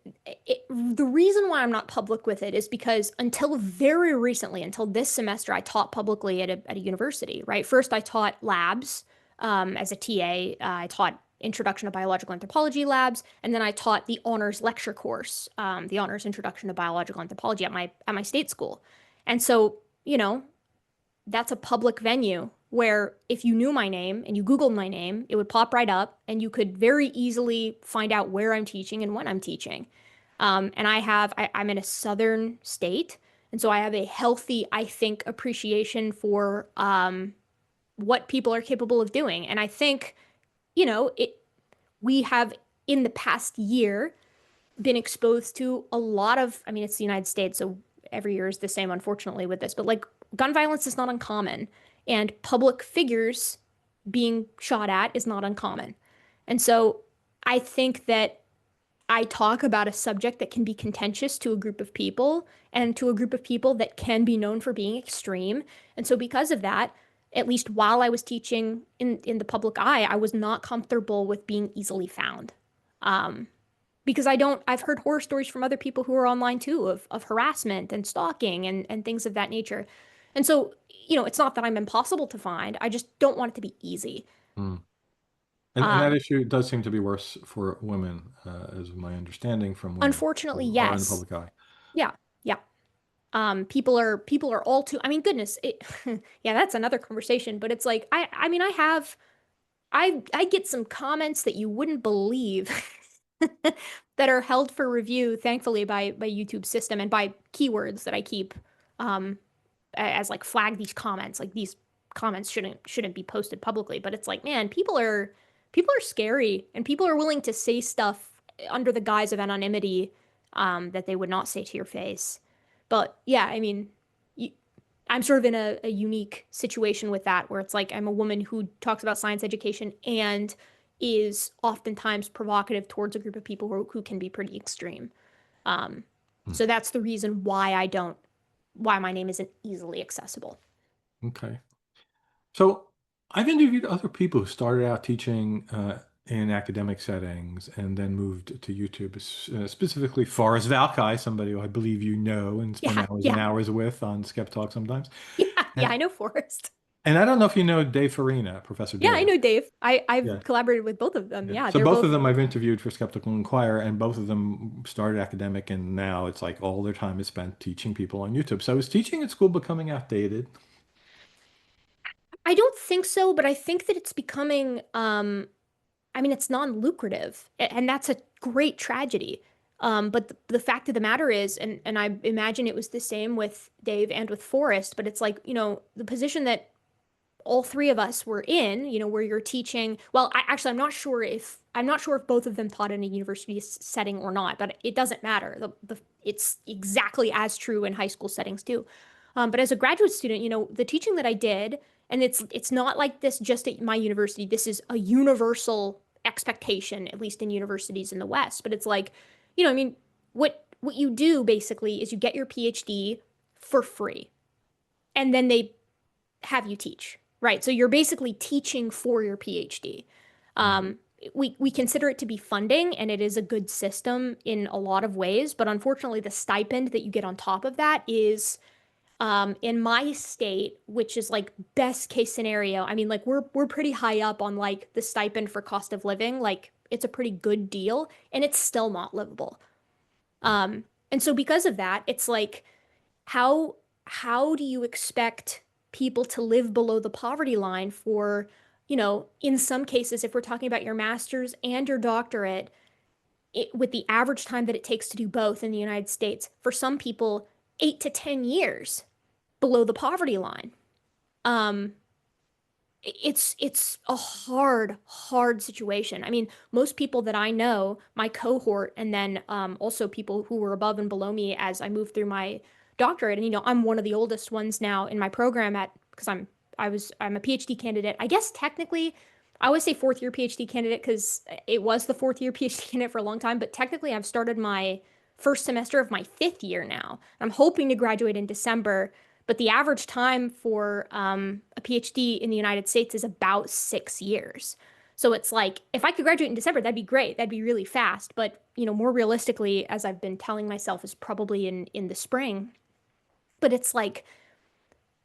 reason why I'm not public with it is because until very recently, until this semester, I taught publicly at a university, right? First, I taught labs as a TA. I taught Introduction to Biological Anthropology labs, and then I taught the honors lecture course, the honors Introduction to Biological Anthropology at my state school. And so, that's a public venue where if you knew my name and you Googled my name, it would pop right up and you could very easily find out where I'm teaching and when I'm teaching. And I'm in a southern state. And so I have a healthy, I think, appreciation for what people are capable of doing. And I think, we have in the past year been exposed to a lot of, I mean, it's the United States, so every year is the same, unfortunately, with this, but like gun violence is not uncommon, and public figures being shot at is not uncommon. And so I think that I talk about a subject that can be contentious to a group of people and to a group of people that can be known for being extreme. And so because of that, at least while I was teaching in the public eye, I was not comfortable with being easily found. Um, because I've heard horror stories from other people who are online too of harassment and stalking and things of that nature. And so, it's not that I'm impossible to find. I just don't want it to be easy. Hmm. And that Um, issue does seem to be worse for women, is my understanding from women Unfortunately, who are in the yes. public eye. Yeah. Yeah. People are all too, I mean, goodness, yeah, that's another conversation, but it's like, I mean, I get some comments that you wouldn't believe that are held for review, thankfully, by YouTube system and by keywords that I keep um, as like flag these comments. Like these comments shouldn't be posted publicly, but it's like, man, people are scary and people are willing to say stuff under the guise of anonymity that they would not say to your face. But yeah, I mean, you, I'm sort of in a unique situation with that, where it's like I'm a woman who talks about science education and is oftentimes provocative towards a group of people who can be pretty extreme. Um, Hmm. so that's the reason why my name isn't easily accessible. Okay. So I've interviewed other people who started out teaching in academic settings and then moved to YouTube, specifically Forrest Valkai, somebody who I believe you know and spend Yeah, hours and yeah, hours with on Skep Talk sometimes. yeah, yeah. And I know Forrest. and I don't know if you know Dave Farina, Professor Yeah, I Dave. know Dave. I've Yeah. collaborated with both of them. Yeah. Yeah, So they're both of both. them I've interviewed for Skeptical Inquirer, and both of them started academic, and now it's like all their time is spent teaching people on YouTube. So is teaching at school becoming outdated? I don't think so, but I think that it's becoming. I mean, it's non-lucrative, and that's a great tragedy. But the fact of the matter is, and I imagine it was the same with Dave and with Forrest, but it's like, the position that all three of us were in, where you're teaching. Well, I'm not sure if both of them taught in a university setting or not, but it doesn't matter. It's exactly as true in high school settings too. But as a graduate student, the teaching that I did, and it's not like this just at my university. This is a universal expectation, at least in universities in the West. But it's like, I mean, what you do basically is you get your PhD for free, and then they have you teach, right? So you're basically teaching for your PhD. Mm. Um, we consider it to be funding, and it is a good system in a lot of ways. But unfortunately, the stipend that you get on top of that is In my state, which is like best case scenario, I mean, like we're pretty high up on like the stipend for cost of living. Like it's a pretty good deal, and it's still not livable. And so because of that, it's like how how do you expect people to live below the poverty line for, in some cases, if we're talking about your master's and your doctorate, with the average time that it takes to do both in the United States, for some people, 8 to 10 years below the poverty line. Um, it's a hard situation. I mean, most people that I know, my cohort, and then also people who were above and below me as I moved through my doctorate, and I'm one of the oldest ones now in my program at because I'm a PhD candidate. I guess technically, I always say fourth year PhD candidate because it was the fourth year PhD candidate for a long time, but technically I've started my first semester of my fifth year now. I'm hoping to graduate in December. But the average time for a PhD in the United States is about 6 years. So it's like, if I could graduate in December, that'd be great. That'd be really fast. But, more realistically, as I've been telling myself, is probably in the spring. But it's like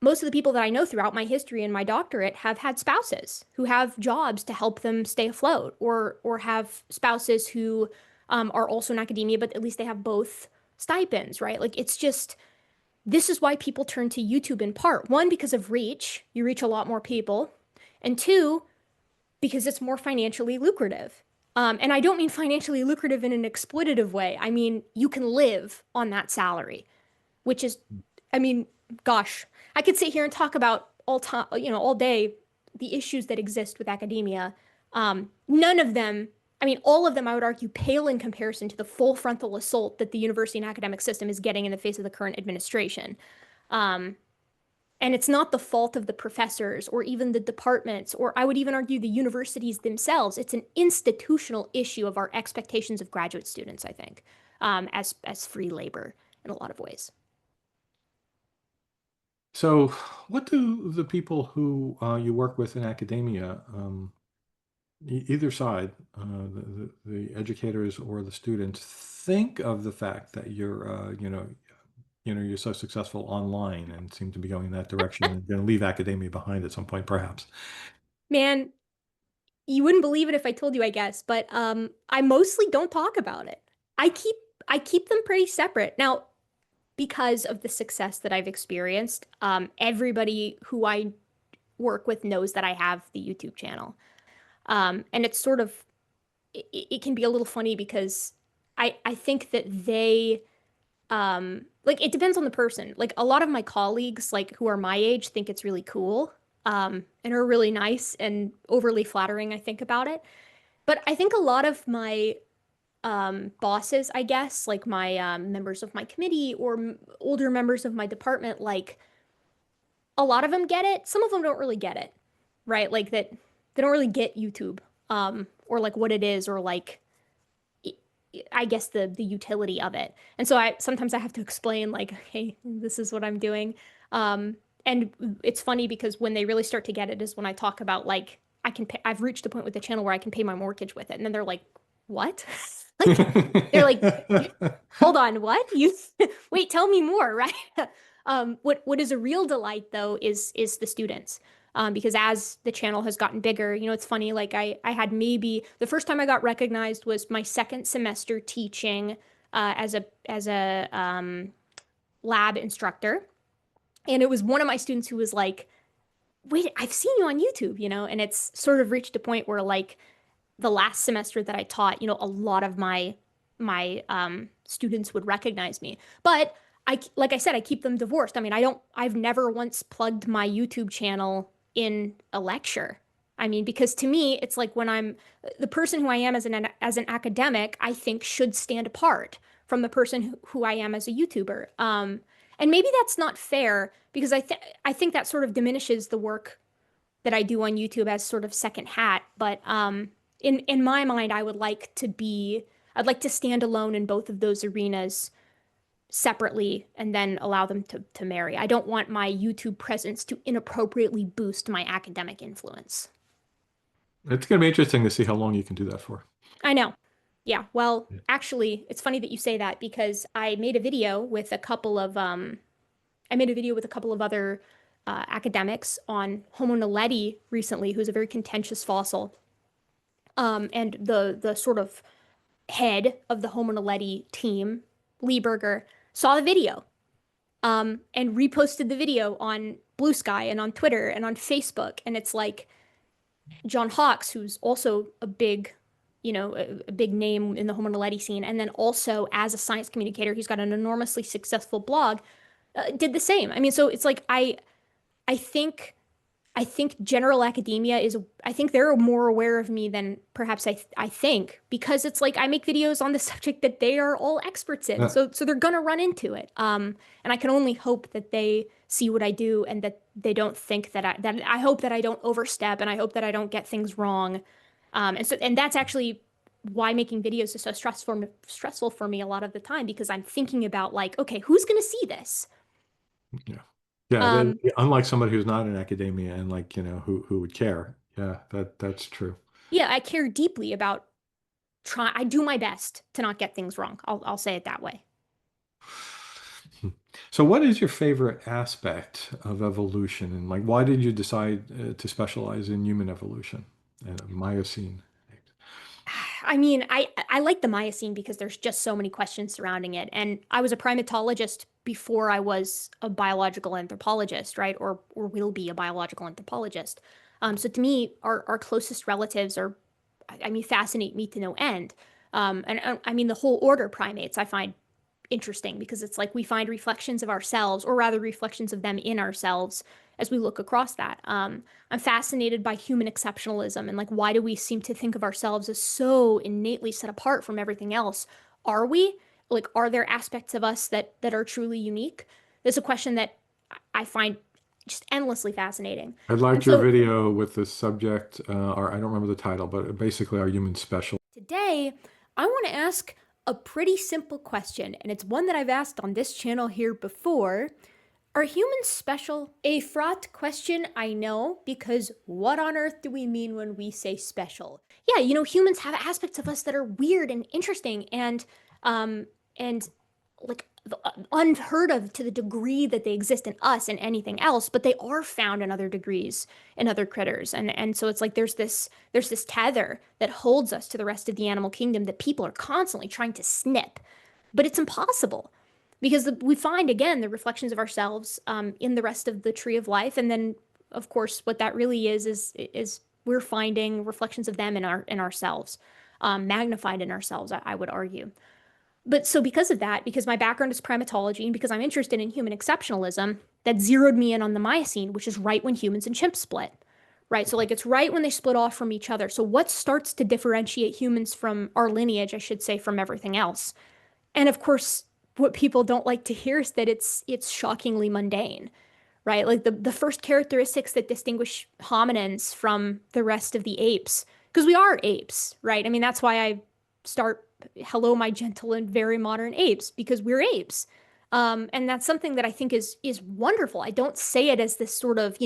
most of the people that I know throughout my history and my doctorate have had spouses who have jobs to help them stay afloat, or have spouses who are also in academia, but at least they have both stipends, right? Like it's just this is why people turn to YouTube in part. One, because of reach. You reach a lot more people. And two, because it's more financially lucrative. And I don't mean financially lucrative in an exploitative way. I mean, you can live on that salary, which is, I mean, gosh, I could sit here and talk about all time, all day, the issues that exist with academia. None of them, I mean, all of them, I would argue, pale in comparison to the full frontal assault that the university and academic system is getting in the face of the current administration. Um, and it's not the fault of the professors or even the departments, or I would even argue the universities themselves. It's an institutional issue of our expectations of graduate students, I think, as free labor in a lot of ways. So, what do the people who you work with in academia, either side, the educators or the students, think of the fact that you're so successful online and seem to be going in that direction and going to leave academia behind at some point, perhaps? Man, you wouldn't believe it if I told you, I guess, but I mostly don't talk about it. I keep I keep them pretty separate. Now, because of the success that I've experienced, everybody who I work with knows that I have the YouTube channel. And it's sort of it can be a little funny because I think that they like it depends on the person. Like a lot of my colleagues, like who are my age, think it's really cool, and are really nice and overly flattering, I think, about it. But I think a lot of my bosses, I guess, like my members of my committee or older members of my department, like a lot of them get it. Some of them don't really get it, right? Like that they don't really get YouTube, or like what it is, or like I guess the utility of it. And so I sometimes I have to explain like, hey, this is what I'm doing. And it's funny because when they really start to get it is when I talk about like I've reached a point with the channel where I can pay my mortgage with it. And then they're like, "What?" Like they're like, "Hold on, what? You wait, tell me more," right? What is a real delight though is the students. Because as the channel has gotten bigger, it's funny, like I had maybe the first time I got recognized was my second semester teaching as a lab instructor. And it was one of my students who was like, wait, I've seen you on YouTube, and it's sort of reached a point where like the last semester that I taught, a lot of my students would recognize me. But like I said, I keep them divorced. I mean, I've never once plugged my YouTube channel in a lecture. I mean, because to me, it's like when I'm the person who I am as an academic, I think should stand apart from the person who I am as a YouTuber. And maybe that's not fair because I think that sort of diminishes the work that I do on YouTube as sort of second hat. But in my mind, I'd like to stand alone in both of those arenas separately and then allow them to marry. I don't want my YouTube presence to inappropriately boost my academic influence. It's going to be interesting to see how long you can do that for. I know. Yeah, well, actually, it's funny that you say that because I made a video with a couple of I made a video with a couple of other academics on Homo naledi recently, who's a very contentious fossil. And the sort of head of the Homo naledi team, Lieberger, saw the video and reposted the video on Blue Sky and on Twitter and on Facebook. And it's like John Hawkes, who's also a big, a big name in the Homo naledi scene, and then also as a science communicator, he's got an enormously successful blog, did the same. I mean, so it's like I think I think general academia is, I think they're more aware of me than perhaps I think, because it's like I make videos on the subject that they are all experts in. Yeah. So they're gonna run into it. And I can only hope that they see what I do and that they don't think that I hope that I don't overstep, and I hope that I don't get things wrong. And that's actually why making videos is so stressful for me a lot of the time, because I'm thinking about like, okay, who's gonna see this? Yeah. Yeah, Um, unlike somebody who's not in academia and like, who would care. Yeah, that's true. yeah, I care deeply about I do my best to not get things wrong. I'll say it that way. Hmm. So what is your favorite aspect of evolution, and like why did you decide to specialize in human evolution and Miocene? I mean, I like the Miocene because there's just so many questions surrounding it. And I was a primatologist before I was a biological anthropologist, right? Or will be a biological anthropologist. So to me, our closest relatives are, I mean, fascinate me to no end. And I mean, the whole order primates I find interesting, because it's like we find reflections of ourselves, or rather reflections of them in ourselves, as we look across that. I'm fascinated by human exceptionalism, and like, why do we seem to think of ourselves as so innately set apart from everything else? Are we? Like, are there aspects of us that are truly unique? This is a question that I find just endlessly fascinating. I And liked your so video with the subject, or I don't remember the title, but basically, are humans special? today, I want to ask a pretty simple question, and it's one that I've asked on this channel here before. Are humans special? A fraught question, I know, because what on earth do we mean when we say special? Yeah, humans have aspects of us that are weird and interesting and like unheard of to the degree that they exist in us and anything else, but they are found in other degrees in other critters. And so it's like there's this tether that holds us to the rest of the animal kingdom that people are constantly trying to snip, but it's impossible, because we find again the reflections of ourselves in the rest of the tree of life, and then of course what that really is we're finding reflections of them in ourselves, magnified in ourselves, I would argue. But so because of that, because my background is primatology, and because I'm interested in human exceptionalism, that zeroed me in on the Miocene, which is right when humans and chimps split. Right. So like it's right when they split off from each other. So what starts to differentiate humans from our lineage, I should say, from everything else? And of course, what people don't like to hear is that it's shockingly mundane, right? Like the first characteristics that distinguish hominins from the rest of the apes, because we are apes, right? I mean, that's why I start, hello, my gentle and very modern apes, because we're apes. And that's something that I think is wonderful. I don't say it as this sort of,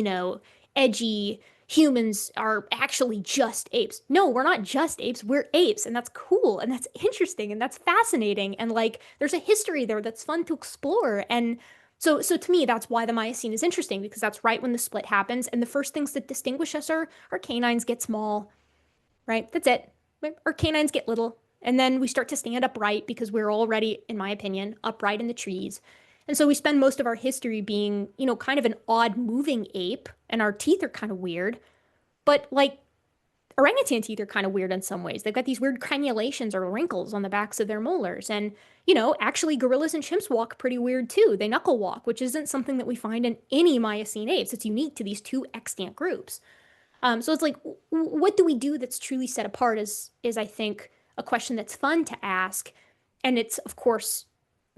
edgy humans are actually just apes. No, we're not just apes. We're apes, and that's cool, and that's interesting, and that's fascinating, and like there's a history there that's fun to explore. And so to me, that's why the Miocene is interesting, because that's right when the split happens, and the first things that distinguish us are our canines get small, right? That's it. Our canines get little. And then we start to stand upright because we're already, in my opinion, upright in the trees. And so we spend most of our history being, kind of an odd moving ape, and our teeth are kind of weird. But like orangutan teeth are kind of weird in some ways. They've got these weird crenulations or wrinkles on the backs of their molars. And, actually gorillas and chimps walk pretty weird too. They knuckle walk, which isn't something that we find in any Miocene apes. It's unique to these two extant groups. So it's like, what do we do that's truly set apart is I think a question that's fun to ask, and it's of course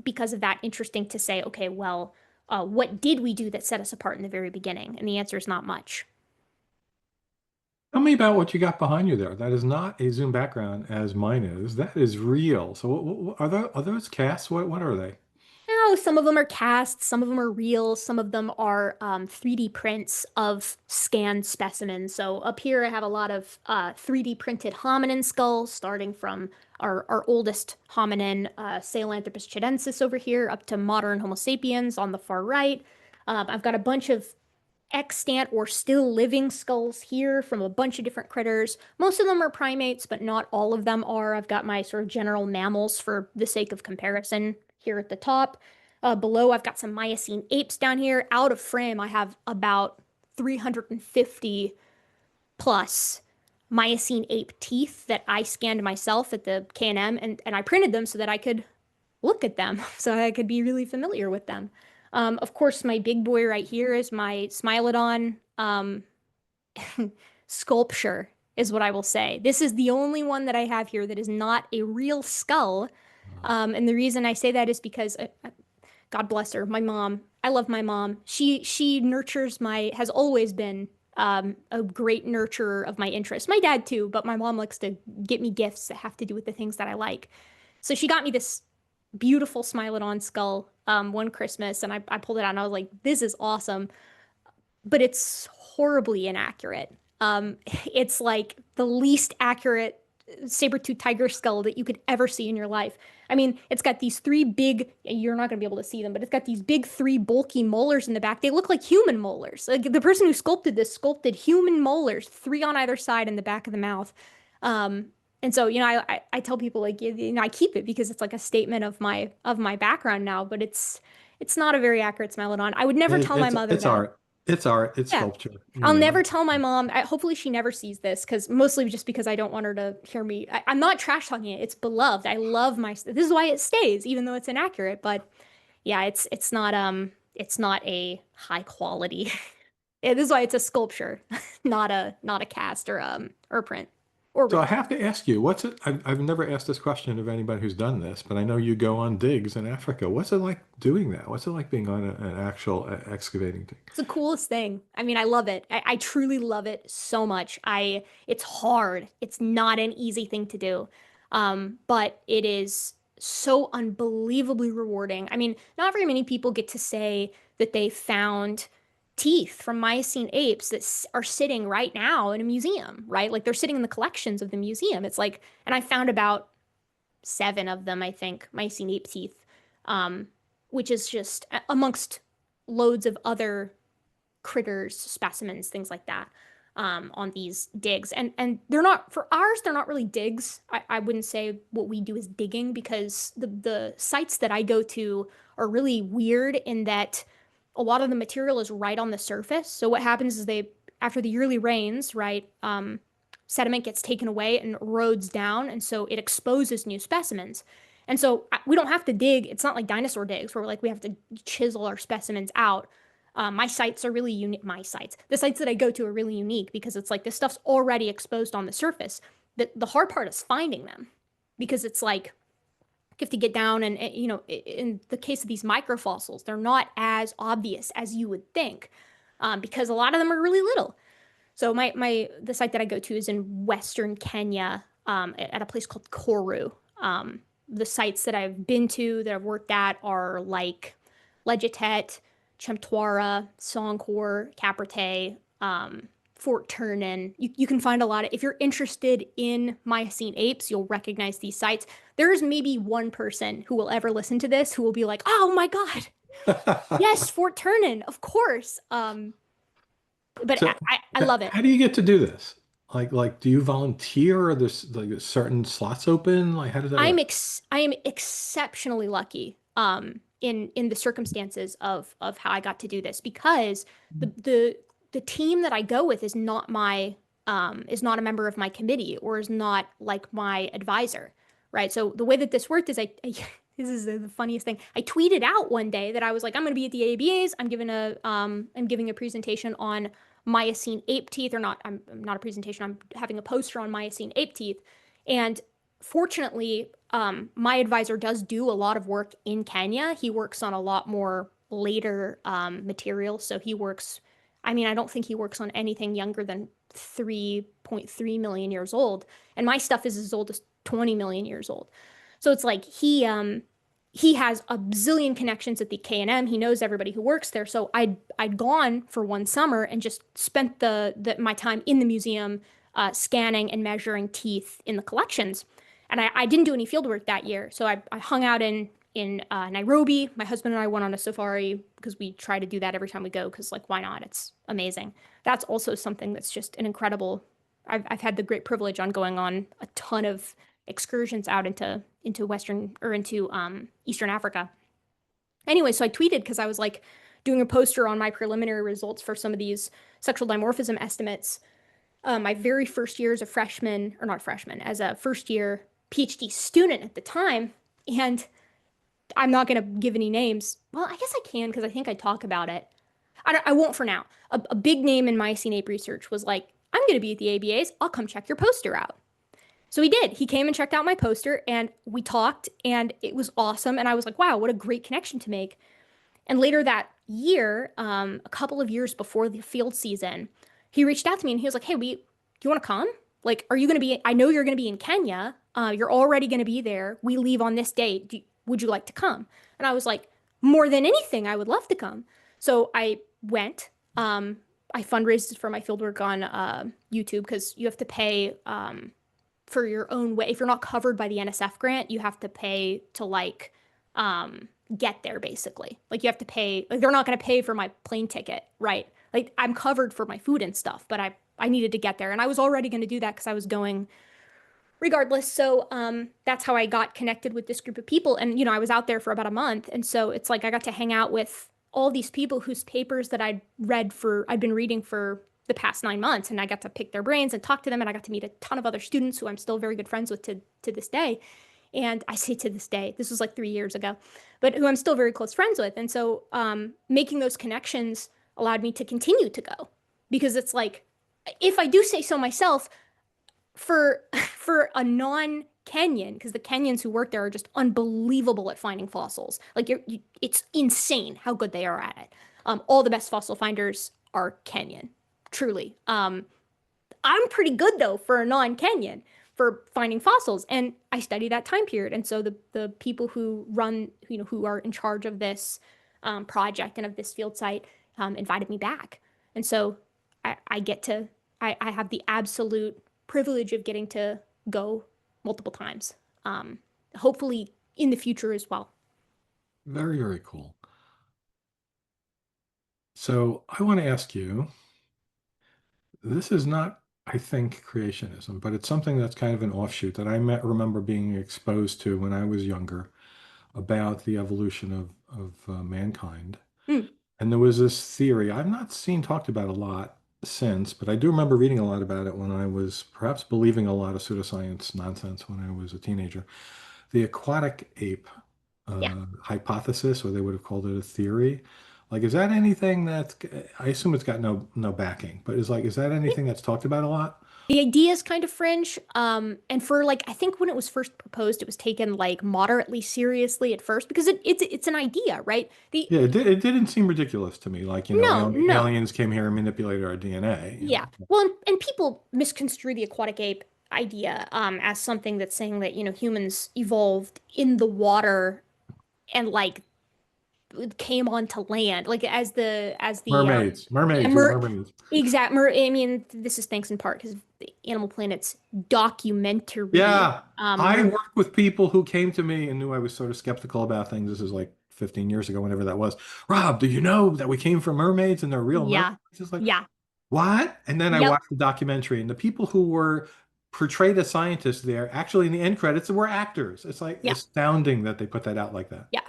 because of that interesting to say, okay, well, what did we do that set us apart in the very beginning? And the answer is not much. Tell me about what you got behind you there. That is not a Zoom background as mine is. That is real. So are those casts? What are they? Now, some of them are casts, some of them are real, some of them are 3D prints of scanned specimens. So up here, I have a lot of 3D printed hominin skulls, starting from our oldest hominin, Sahelanthropus chilensis over here, up to modern Homo sapiens on the far right. I've got a bunch of extant or still living skulls here from a bunch of different critters. Most of them are primates, but not all of them are. I've got my sort of general mammals for the sake of comparison here at the top. Below, I've got some Miocene apes down here. Out of frame, I have about 350 plus Miocene ape teeth that I scanned myself at the K&M, and I printed them so that I could look at them, so I could be really familiar with them. Of course, my big boy right here is my Smilodon sculpture, is what I will say. This is the only one that I have here that is not a real skull. And the reason I say that is because God bless her, my mom. I love my mom. She nurtures has always been a great nurturer of my interests. My dad too, but my mom likes to get me gifts that have to do with the things that I like. So she got me this beautiful Smilodon skull one Christmas, and I pulled it out and I was like, this is awesome, but it's horribly inaccurate. It's like the least accurate saber-tooth tiger skull that you could ever see in your life. I mean, it's got these three big, you're not going to be able to see them, but it's got these big three bulky molars in the back. They look like human molars. Like the person who sculpted this sculpted human molars, three on either side in the back of the mouth. And so, I tell people like, I keep it because it's like a statement of my background now, but it's not a very accurate Smilodon. I would never tell my mother It's that. art. It's art. It's Yeah. sculpture. You I'll know. never tell my mom. Hopefully, she never sees this because mostly just because I don't want her to hear me. I'm not trash talking it. It's beloved. I love this is why it stays, even though it's inaccurate. But yeah, it's not a high quality. Yeah, this is why it's a sculpture, not a cast or a print or So I real. have to ask you, what's it? I've never asked this question of anybody who's done this, but I know you go on digs in Africa. What's it like doing that? What's it like being on an actual excavating dig? It's the coolest thing. I mean, I love it. I truly love it so much. It's hard. It's not an easy thing to do. But it is so unbelievably rewarding. I mean, not very many people get to say that they found teeth from Miocene apes that are sitting right now in a museum, right? Like they're sitting in the collections of the museum. It's like, and I found about seven of them, I think, Miocene ape teeth, um, which is just amongst loads of other critters, specimens, things like that, on these digs. And they're not for ours, they're not really digs. I wouldn't say what we do is digging because the sites that I go to are really weird in that a lot of the material is right on the surface. So what happens is after the yearly rains, right, sediment gets taken away and erodes down, and so it exposes new specimens. And so we don't have to dig. It's not like dinosaur digs where we're like we have to chisel our specimens out. My sites are really unique. My sites, the sites that I go to are really unique because it's like this stuff's already exposed on the surface. The hard part is finding them because it's like you have to get down and in the case of these microfossils, they're not as obvious as you would think because a lot of them are really little. So the site that I go to is in Western Kenya at a place called Koru. The sites that I've been to that I've worked at are like Legitet, Chemtwara, Songkhor, Kaperte, Fort Turnen. You can find a lot of, if you're interested in Miocene apes, you'll recognize these sites. There's maybe one person who will ever listen to this who will be like, oh my God, yes, Fort Turnen, of course. But So I love it. how do you get to do this? Like, do you volunteer or there's like certain slots open? Like, how does that work? I am exceptionally lucky in the circumstances of how I got to do this because the team that I go with is not a member of my committee or is not like my advisor, right? So the way that this worked is this is the funniest thing. I tweeted out one day that I was like, I'm going to be at the ABAs. I'm giving a presentation on Miocene ape teeth, or not. I'm not a presentation. I'm having a poster on Miocene ape teeth, and fortunately, my advisor does do a lot of work in Kenya. He works on a lot more later material. So he works, I mean, I don't think he works on anything younger than 3.3 million years old. And my stuff is as old as 20 million years old. So it's like he has a bazillion connections at the K&M. He knows everybody who works there. So I'd gone for one summer and just spent my time in the museum scanning and measuring teeth in the collections. And I didn't do any field work that year. So I hung out in Nairobi. My husband and I went on a safari because we try to do that every time we go because like why not? It's amazing. That's also something that's just an incredible. I've had the great privilege on going on a ton of excursions out into Western or into Eastern Africa. Anyway, so I tweeted because I was like doing a poster on my preliminary results for some of these sexual dimorphism estimates. My very first year as a freshman, or not freshman, as a first year PhD student at the time. And I'm not going to give any names. Well, I guess I can because I think I talk about it. I won't for now. A big name in my CNAPE research was like, I'm going to be at the ABAs. I'll come check your poster out. So he did. He came and checked out my poster and we talked and it was awesome. And I was like, wow, what a great connection to make. And later that year, a couple of years before the field season, he reached out to me and he was like, hey, do you want to come? Like, are you going to be, I know you're going to be in Kenya. You're already going to be there. We leave on this date. Would you like to come? And I was like, more than anything, I would love to come. So I went. I fundraised for my fieldwork on YouTube because you have to pay for your own way. If you're not covered by the NSF grant, you have to pay to like get there basically. Like you have to pay, like they're not going to pay for my plane ticket, right? Like I'm covered for my food and stuff, but I needed to get there and I was already going to do that because I was going regardless. So that's how I got connected with this group of people. And I was out there for about a month, and so it's like I got to hang out with all these people whose papers that I'd been reading for the past 9 months, and I got to pick their brains and talk to them, and I got to meet a ton of other students who I'm still very good friends with to this day. And I say to this day, this was like 3 years ago, but who I'm still very close friends with. And so making those connections allowed me to continue to go because it's like, if I do say so myself, for for a non-Kenyan, because the Kenyans who work there are just unbelievable at finding fossils. Like it's insane how good they are at it. All the best fossil finders are Kenyan, truly. I'm pretty good though for a non-Kenyan for finding fossils, and I study that time period. And so the people who run, who are in charge of this project and of this field site invited me back, and so I get to I have the absolute privilege of getting to go multiple times. Hopefully in the future as well. Very, very cool. So I want to ask you, this is not, I think, creationism, but it's something that's kind of an offshoot that remember being exposed to when I was younger about the evolution of mankind. Mm, And there was this theory I've not seen talked about a lot since, but I do remember reading a lot about it when I was perhaps believing a lot of pseudoscience nonsense when I was a teenager. The aquatic ape yeah. hypothesis, or they would have called it a theory. Like, is that anything that I assume it's got no backing, but is that anything that's talked about a lot? The idea is kind of fringe. And for like, I think when it was first proposed, it was taken like moderately seriously at first because it's an idea, right? Yeah, it didn't seem ridiculous to me. Like, No, no. aliens came here and manipulated our DNA, Yeah. Well, and people misconstrue the aquatic ape idea as something that's saying that, humans evolved in the water and like came onto land, like as the Mermaids, yeah, mermaids, we were mermaids. I mean, this is thanks in part because the Animal Planet's documentary. Yeah, I worked with people who came to me and knew I was sort of skeptical about things. This is like 15 years ago, whenever that was. Rob, do you know that we came from mermaids and they're real mermaids? Yeah, It's like, yeah, what? And then I yep, watched the documentary, and the people who were portrayed as scientists there, actually in the end credits, were actors. It's like yeah. astounding that they put that out like that. Yeah.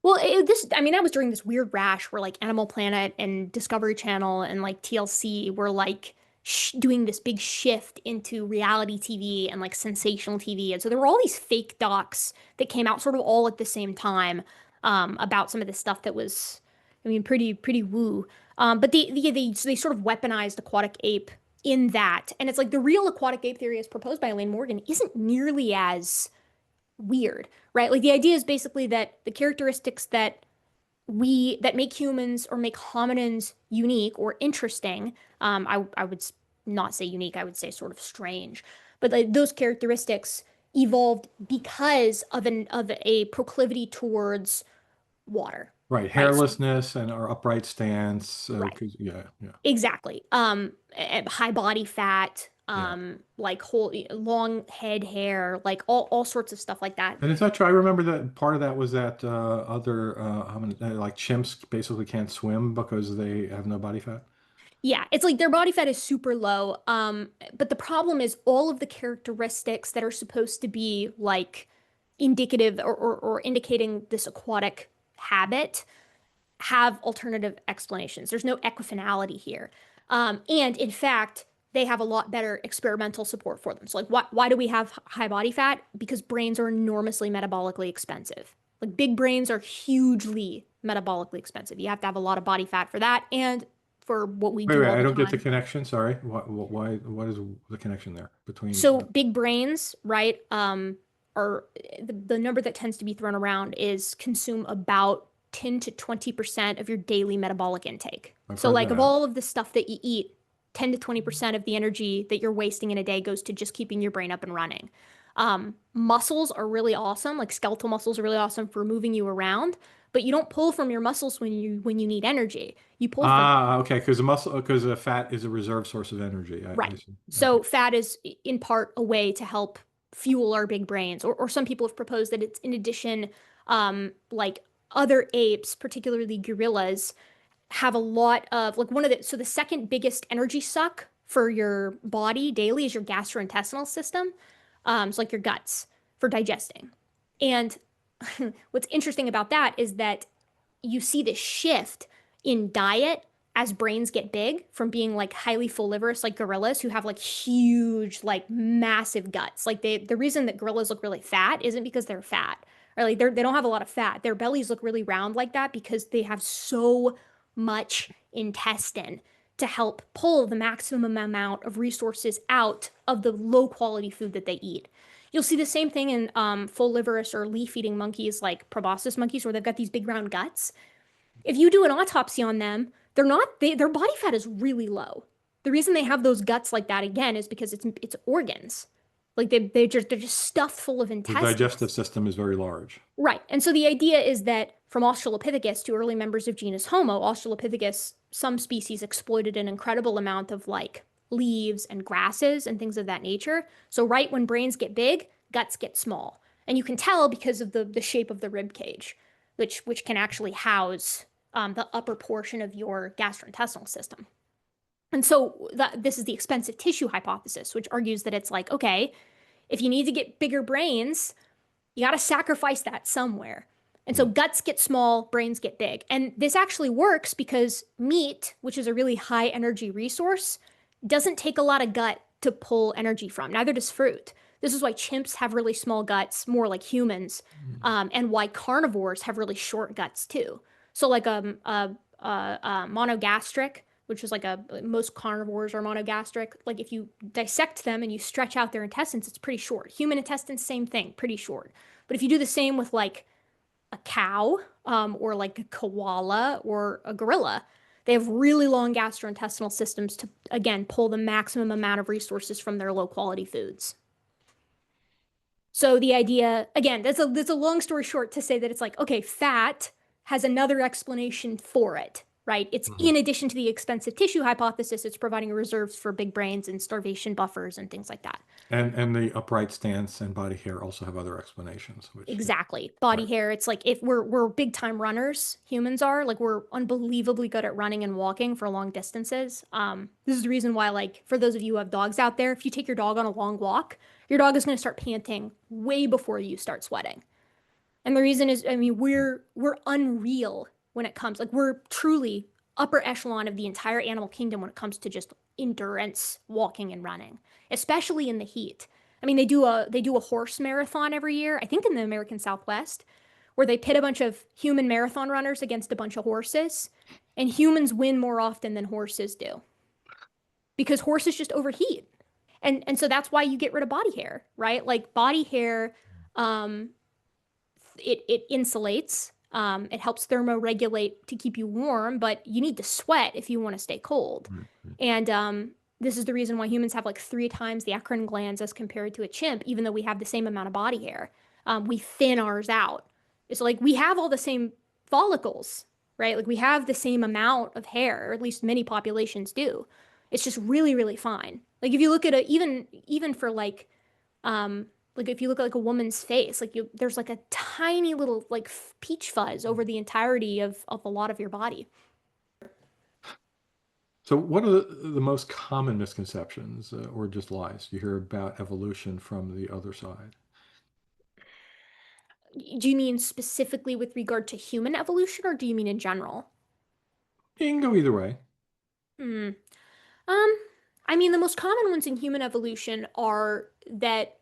Well, I mean, that was during this weird rash where like Animal Planet and Discovery Channel and like TLC were like sh doing this big shift into reality TV and like sensational TV. And so there were all these fake docs that came out sort of all at the same time about some of the stuff that was, I mean, pretty woo. But so they sort of weaponized aquatic ape in that. And it's like the real aquatic ape theory as proposed by Elaine Morgan isn't nearly as weird, right? Like the idea is basically that the characteristics that make humans or make hominins unique or interesting, I would not say unique, I would say sort of strange, but like, those characteristics evolved because of a proclivity towards water, Right, right? So, hairlessness and our upright stance. right. 'Cause- yeah, yeah. Exactly. High body fat, Yeah. like whole long head hair, like all sorts of stuff like that. And is that true? I remember that part of that was that other like chimps basically can't swim because they have no body fat. Yeah, it's like their body fat is super low. But the problem is all of the characteristics that are supposed to be like indicative or indicating this aquatic habit have alternative explanations. There's no equifinality here. And in fact, they have a lot better experimental support for them. So like why do we have high body fat? Because brains are enormously metabolically expensive. Like big brains are hugely metabolically expensive. You have to have a lot of body fat for that and for what we Wait, do wait, all I the don't get the time. connection. Sorry. What is the connection there between? So big brains, right, are the number that tends to be thrown around is consume about 10 to 20% of your daily metabolic intake. I've So heard like of that. all of the stuff that you eat, 10 to 20% of the energy that you're wasting in a day goes to just keeping your brain up and running. Muscles are really awesome, like skeletal muscles are really awesome for moving you around, but you don't pull from your muscles when you need energy. You pull from Ah, okay, because the fat is a reserve source of energy. Right. I see. Okay. So fat is in part a way to help fuel our big brains, or some people have proposed that it's in addition, like other apes, particularly gorillas, have a lot of like so the second biggest energy suck for your body daily is your gastrointestinal system. So like your guts for digesting. And what's interesting about that is that you see this shift in diet as brains get big from being like highly frugivorous like gorillas who have like huge like massive guts. Like the reason that gorillas look really fat isn't because they're fat or like they don't have a lot of fat. Their bellies look really round like that because they have so much intestine to help pull the maximum amount of resources out of the low quality food that they eat. You'll see the same thing in frugivorous or leaf-eating monkeys like proboscis monkeys where they've got these big round guts. If you do an autopsy on them, their body fat is really low. The reason they have those guts like that again is because it's organs. Like they're just stuffed full of The digestive intestines. system is very large. Right. And so the idea is that from Australopithecus to early members of genus Homo, Australopithecus, some species exploited an incredible amount of like leaves and grasses and things of that nature. So right when brains get big, guts get small. And you can tell because of the shape of the rib cage, which can actually house the upper portion of your gastrointestinal system. And so this is the expensive tissue hypothesis, which argues that it's like, okay, if you need to get bigger brains, you got to sacrifice that somewhere. And so Hmm. guts get small, brains get big. And this actually works because meat, which is a really high energy resource, doesn't take a lot of gut to pull energy from. Neither does fruit. This is why chimps have really small guts, more like humans, and why carnivores have really short guts too. So like monogastric, which is like most carnivores are monogastric. Like if you dissect them and you stretch out their intestines, it's pretty short. Human intestines, same thing, pretty short. But if you do the same with like a cow, or like a koala or a gorilla, they have really long gastrointestinal systems to, again, pull the maximum amount of resources from their low quality foods. So the idea, again, that's a long story short to say that it's like, okay, fat has another explanation for it, right? It's Mhm. in addition to the expensive tissue hypothesis, it's providing reserves for big brains and starvation buffers and things like that. And the upright stance and body hair also have other explanations, which yeah, Exactly. Body right. hair, it's like if we're big time runners, humans are, like we're unbelievably good at running and walking for long distances. This is the reason why, like, for those of you who have dogs out there, if you take your dog on a long walk, your dog is going to start panting way before you start sweating. And the reason is, I mean, we're unreal when it comes, like we're truly upper echelon of the entire animal kingdom when it comes to just endurance, walking and running, especially in the heat. I mean, they do a horse marathon every year, I think in the American Southwest, where they pit a bunch of human marathon runners against a bunch of horses, and humans win more often than horses do because horses just overheat. And so that's why you get rid of body hair, right? Like body hair, um, it insulates. It helps thermoregulate to keep you warm, but you need to sweat if you want to stay cold. Right, right. And this is the reason why humans have like 3 times the endocrine glands as compared to a chimp, even though we have the same amount of body hair. We thin ours out. It's like we have all the same follicles, right? Like we have the same amount of hair, or at least many populations do. It's just really, really fine. Like if you look at a even for like if you look at like a woman's face, like there's like a tiny little like peach fuzz over the entirety of a lot of your body. So, what are the most common misconceptions or just lies you hear about evolution from the other side? Do you mean specifically with regard to human evolution, or do you mean in general? You can go either way. Hmm. Um, I mean, the most common ones in human evolution are that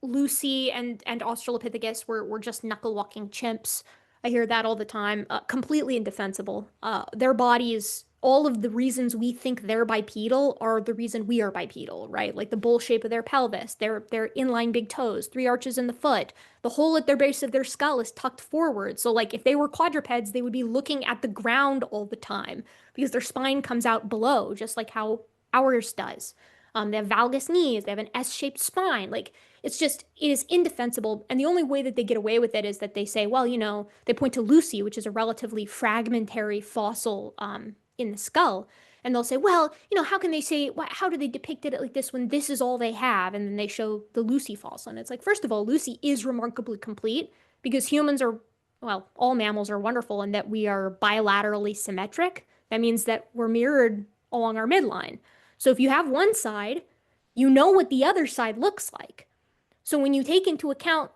Lucy and Australopithecus were just knuckle-walking chimps. I hear that all the time. Completely indefensible. Their bodies, all of the reasons we think they're bipedal are the reason we are bipedal, right? Like the bowl shape of their pelvis, their inline big toes, three arches in the foot. The hole at their base of their skull is tucked forward. So like if they were quadrupeds, they would be looking at the ground all the time because their spine comes out below, just like how ours does. They have valgus knees, they have an S-shaped spine. Like it is indefensible. And the only way that they get away with it is that they say, well, they point to Lucy, which is a relatively fragmentary fossil in the skull. And they'll say, well, how can they say, how do they depict it like this when this is all they have? And then they show the Lucy fossil. And it's like, first of all, Lucy is remarkably complete because humans are, well, all mammals are wonderful in that we are bilaterally symmetric. That means that we're mirrored along our midline. So if you have one side, you know what the other side looks like. So when you take into account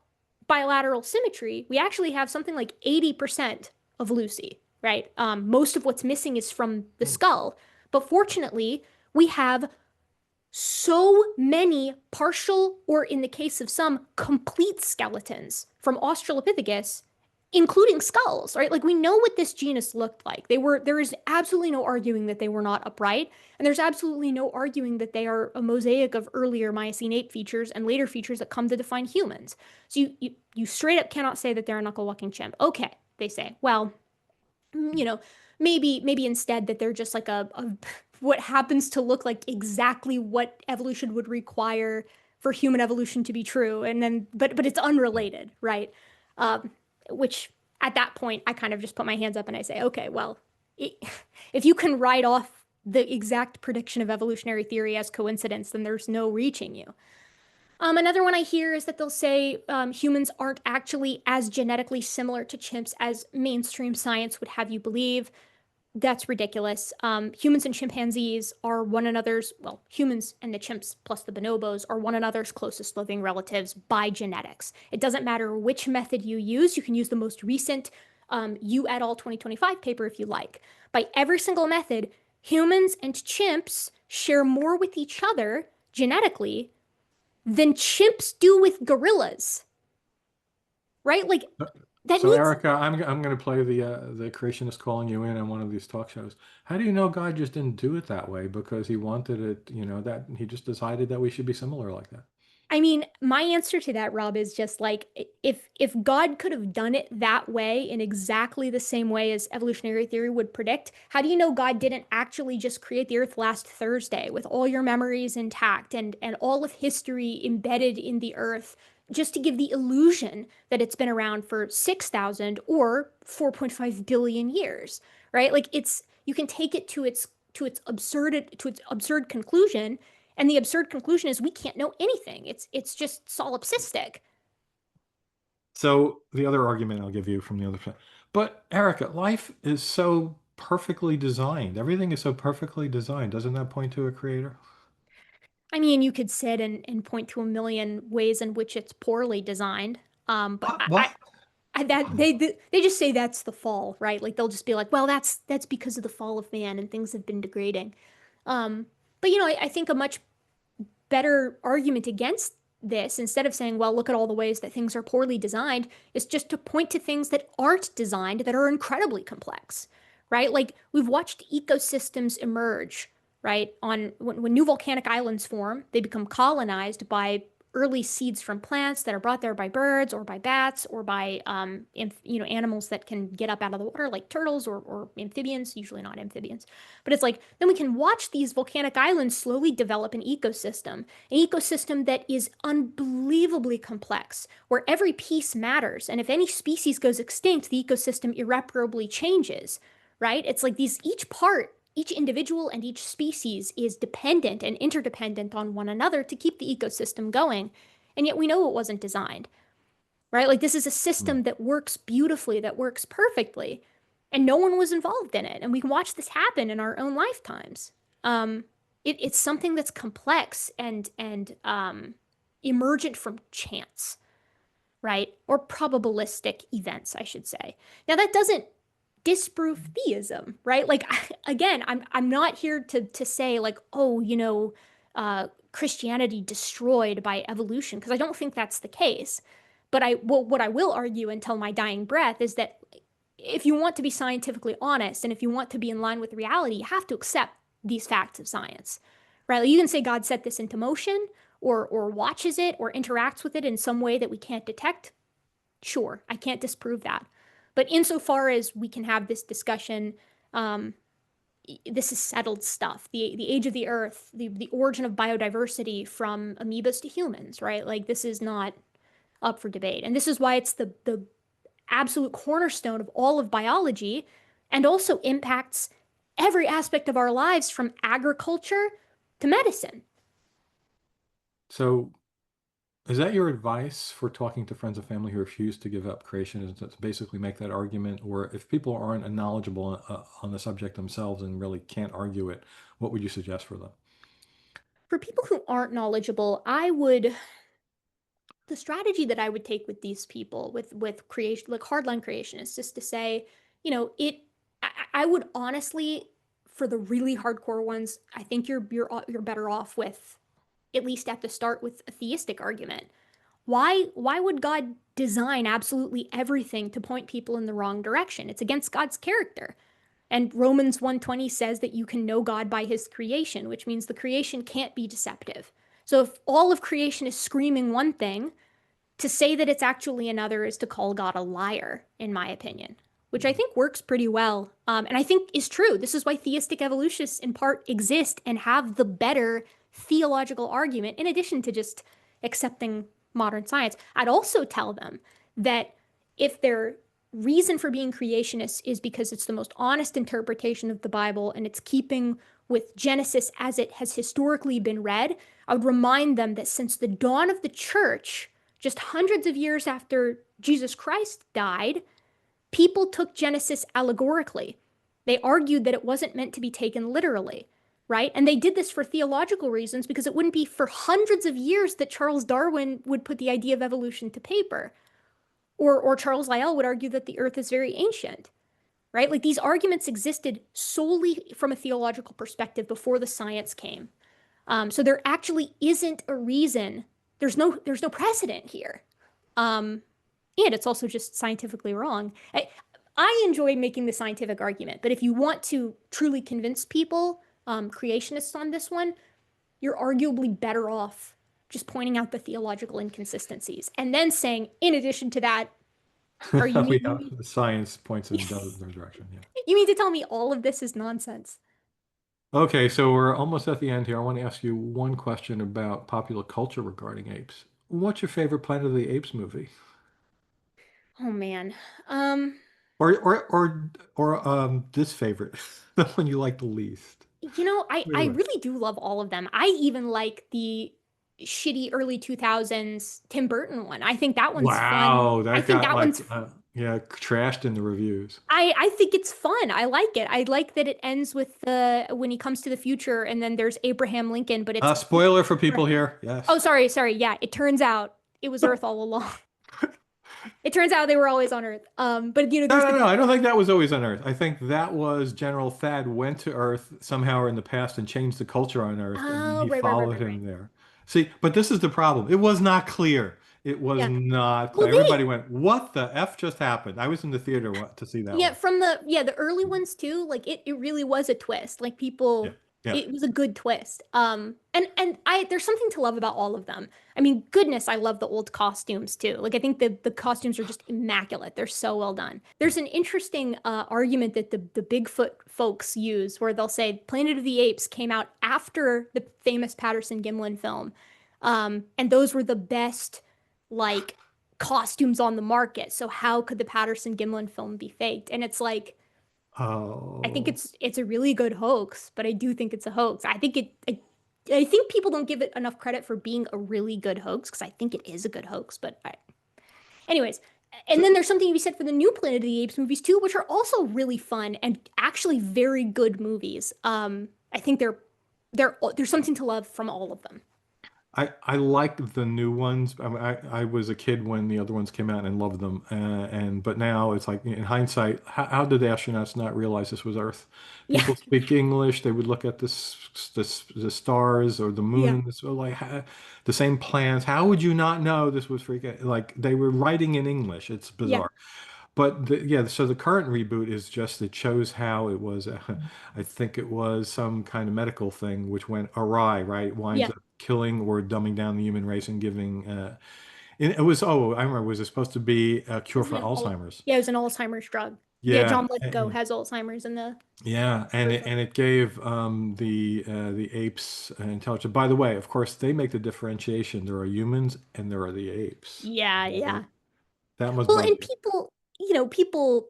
bilateral symmetry, we actually have something like 80% of Lucy, right? Most of what's missing is from the skull. But fortunately, we have so many partial, or in the case of some, complete skeletons from Australopithecus, including skulls, right? Like we know what this genus looked like. There is absolutely no arguing that they were not upright, and there's absolutely no arguing that they are a mosaic of earlier Miocene ape features and later features that come to define humans. So you straight up cannot say that they're a knuckle-walking chimp. Okay, they say. Well, you know, maybe instead that they're just like a what happens to look like exactly what evolution would require for human evolution to be true, and then but it's unrelated, right? Um, which at that point I kind of just put my hands up and I say, okay, well, it, if you can write off the exact prediction of evolutionary theory as coincidence, then there's no reaching you. Another one I hear is that they'll say humans aren't actually as genetically similar to chimps as mainstream science would have you believe. That's ridiculous. Humans and chimpanzees are one another's, well, humans and the chimps plus the bonobos are one another's closest living relatives by genetics. It doesn't matter which method you use. You can use the most recent You et al. 2025 paper if you like. By every single method, humans and chimps share more with each other genetically than chimps do with gorillas, right? Like that So, needs, Erica, I'm going to play the creationist calling you in on one of these talk shows. How do you know God just didn't do it that way because he wanted it, that he just decided that we should be similar like that? I mean, my answer to that, Rob, is just like if God could have done it that way in exactly the same way as evolutionary theory would predict, how do you know God didn't actually just create the earth last Thursday with all your memories intact and all of history embedded in the earth just to give the illusion that it's been around for 6,000 or 4.5 billion years, right? Like it's you can take it to its absurd conclusion, and the absurd conclusion is we can't know anything. It's just solipsistic. So, the other argument I'll give you from the other side. But, Erica, life is so perfectly designed. Everything is so perfectly designed. Doesn't that point to a creator? I mean, you could sit and point to a million ways in which it's poorly designed. But What? What? that they just say that's the fall, right? Like they'll just be like, well, that's because of the fall of man and things have been degrading. Um, but I think a much better argument against this, instead of saying, well, look at all the ways that things are poorly designed, is just to point to things that aren't designed that are incredibly complex, right? Like we've watched ecosystems emerge, right? When new volcanic islands form, they become colonized by early seeds from plants that are brought there by birds or by bats or by animals that can get up out of the water like turtles or amphibians, usually not amphibians. But it's like then we can watch these volcanic islands slowly develop an ecosystem that is unbelievably complex, where every piece matters. And if any species goes extinct, the ecosystem irreparably changes, right? It's like these each part each individual and each species is dependent and interdependent on one another to keep the ecosystem going. And yet we know it wasn't designed, right? Like this is a Hmm. system that works beautifully, that works perfectly, and no one was involved in it. And we can watch this happen in our own lifetimes. Um, it's something that's complex and emergent from chance, right? Or probabilistic events, I should say. Now that doesn't disprove theism, right? Like again, I'm not here to say like, oh, Christianity destroyed by evolution, because I don't think that's the case. But what I will argue until my dying breath is that if you want to be scientifically honest and if you want to be in line with reality, you have to accept these facts of science, right? Like you can say God set this into motion or watches it or interacts with it in some way that we can't detect. Sure, I can't disprove that. But insofar as we can have this discussion, um, this is settled stuff. The age of the earth, the origin of biodiversity from amoebas to humans, right? Like this is not up for debate. And this is why it's the absolute cornerstone of all of biology and also impacts every aspect of our lives from agriculture to medicine. So, is that your advice for talking to friends and family who refuse to give up creationism to basically make that argument? Or if people aren't knowledgeable on the subject themselves and really can't argue it, what would you suggest for them? For people who aren't knowledgeable, I would the strategy that I would take with these people, with creation, like hardline creationists, is to say, I would honestly, for the really hardcore ones, I think you're better off with, at least at the start, with a theistic argument. Why would God design absolutely everything to point people in the wrong direction? It's against God's character. And Romans 1:20 says that you can know God by his creation, which means the creation can't be deceptive. So if all of creation is screaming one thing, to say that it's actually another is to call God a liar, in my opinion, which I think works pretty well. And I think is true. This is why theistic evolutionists in part exist and have the better theological argument, in addition to just accepting modern science. I'd also tell them that if their reason for being creationists is because it's the most honest interpretation of the Bible and it's keeping with Genesis as it has historically been read, I would remind them that since the dawn of the church, just hundreds of years after Jesus Christ died, people took Genesis allegorically. They argued that it wasn't meant to be taken literally, right? And they did this for theological reasons because it wouldn't be for hundreds of years that Charles Darwin would put the idea of evolution to paper. Or Charles Lyell would argue that the earth is very ancient, right? Like these arguments existed solely from a theological perspective before the science came. So there actually isn't a reason. There's no precedent here. Um, and it's also just scientifically wrong. I enjoy making the scientific argument, but if you want to truly convince people, creationists on this one, you're arguably better off just pointing out the theological inconsistencies and then saying, in addition to that, are you We mean have the science points in the other direction. Yeah. you mean to tell me all of this is nonsense? Okay, so we're almost at the end here. I want to ask you one question about popular culture regarding apes. What's your favorite Planet of the Apes movie? Oh man. Um, Or disfavorite, the one you like the least. I Either way. really do love all of them. I even like the shitty early 2000s Tim Burton one. I think that one's fun. Wow, I that think got that like one's yeah, trashed in the reviews. I think it's fun. I like it. I like that it ends with the when he comes to the future and then there's Abraham Lincoln, but it's Spoiler for people here. Yes. oh, sorry. Yeah, it turns out it was Earth all along. It turns out they were always on Earth. But No, there's no, the no. I don't think that was always on Earth. I think that was General Thad went to Earth somehow in the past and changed the culture on Earth, and then oh, he right, followed right. him there. See, but this is the problem. It was not clear. It was Yeah. not Well, clear. Everybody went, "What the F just happened?" I was in the theater to see that yeah, one. from the early ones too, like it really was a twist. Like Yeah, people yeah. it was a good twist. And I there's something to love about all of them. I mean, goodness, I love the old costumes too. Like I think the costumes are just immaculate. They're so well done. There's an interesting argument that the Bigfoot folks use where they'll say Planet of the Apes came out after the famous Patterson Gimlin film. And those were the best like costumes on the market. So how could the Patterson Gimlin film be faked? And it's like, I think Oh. it's a really good hoax, but I do think it's a hoax. I think people don't give it enough credit for being a really good hoax because I think it is a good hoax. Anyways, and So then there's something to be said for the new Planet of the Apes movies too, which are also really fun and actually very good movies. I think there's something to love from all of them. I like the new ones. I mean, I was a kid when the other ones came out and loved them, and but now it's like in hindsight, how did the astronauts not realize this was Earth? Yeah, People speak English. They would look at the stars or the yeah, moon. So like the same plans. How would you not know this was freaking like they were writing in English? It's yeah, bizarre. But yeah, so the current reboot is just it shows how it was. I think it was some kind of medical thing which went awry, right? Winds yeah. up killing or dumbing down the human race and giving. It was I remember. Was it supposed to be a cure Isn't for it all? Alzheimer's? Yeah, it was an Alzheimer's drug. Yeah, John Yeah, Lithgow has Alzheimer's in the yeah, original. and it gave the apes intelligence. By the way, of course, they make the differentiation. There are humans and there are the apes. Yeah, Right? yeah. That must Well, bug and you. people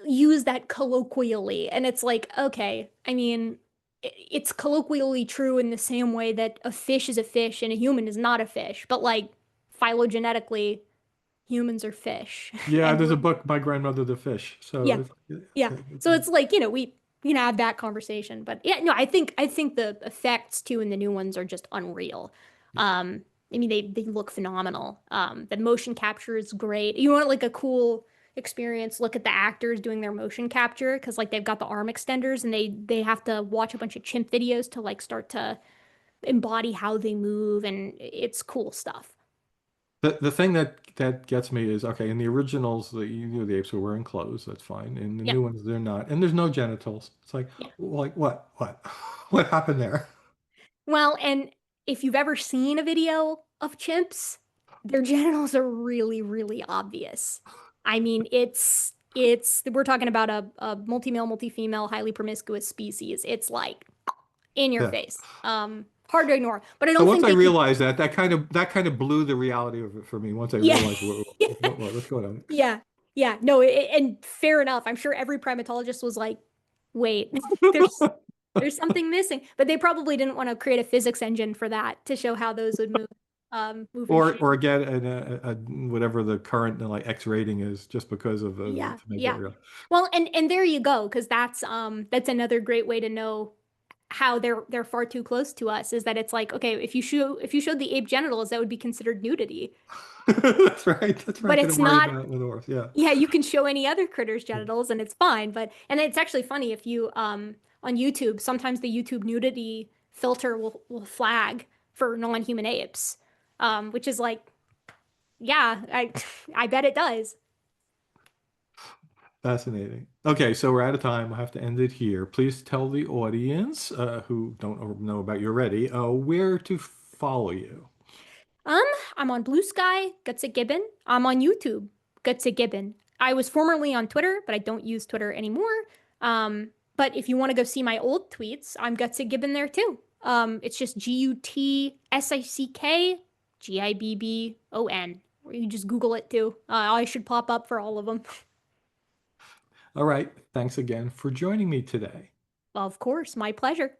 use that colloquially, and it's like, okay, I mean, it's colloquially true in the same way that a fish is a fish and a human is not a fish, but like phylogenetically, humans are fish, Yeah, and there's we're a book, My Grandmother the Fish. So yeah, it's, yeah. So it's like, we can have that conversation, but yeah, no, I think the effects too in the new ones are just unreal. Um, I mean, they look phenomenal. The motion capture is great. You want like a cool experience, look at the actors doing their motion capture because like they've got the arm extenders and they have to watch a bunch of chimp videos to like start to embody how they move, and it's cool stuff. the thing that gets me is okay, in the originals the apes were wearing clothes, that's fine. In the Yeah, new ones they're not. And there's no genitals. It's yeah. like what? What? What happened there? Well, and if you've ever seen a video of chimps, their genitals are really, really obvious. I mean, it's we're talking about a multi-male, multi-female, highly promiscuous species. It's like in your Yeah. face. Hard to ignore. But I So don't once think I they could. realized that kind of blew the reality of it for me once I Yeah. realized what's going on. Yeah. Yeah. No, and fair enough. I'm sure every primatologist was like, wait, there's there's something missing. But they probably didn't want to create a physics engine for that to show how those would move and shape. Or again, whatever the current like X rating is, just because of Yeah, to make it yeah. real. Well, and there you go, because that's another great way to know how they're far too close to us, is that it's like, okay, if you showed the ape genitals, that would be considered nudity. That's right. That's right. But Didn't it's worry not. about it with the horse. Yeah. Yeah, you can show any other critter's genitals and it's fine. But and it's actually funny if you on YouTube, sometimes the YouTube nudity filter will flag for non-human apes. Which is like, yeah, I I bet it does. Fascinating. Okay, so we're out of time. We'll have to end it here. Please tell the audience who don't know about you already where to follow you. Um, I'm on Blue Sky, Gutsick Gibbon. I'm on YouTube, Gutsick Gibbon. I was formerly on Twitter, but I don't use Twitter anymore. But if you want to go see my old tweets, I'm Gutsick Gibbon there too. It's just GUTSICK GIBBON. Or you just Google it too. I should pop up for all of them. All right. Thanks again for joining me today. Of course, my pleasure.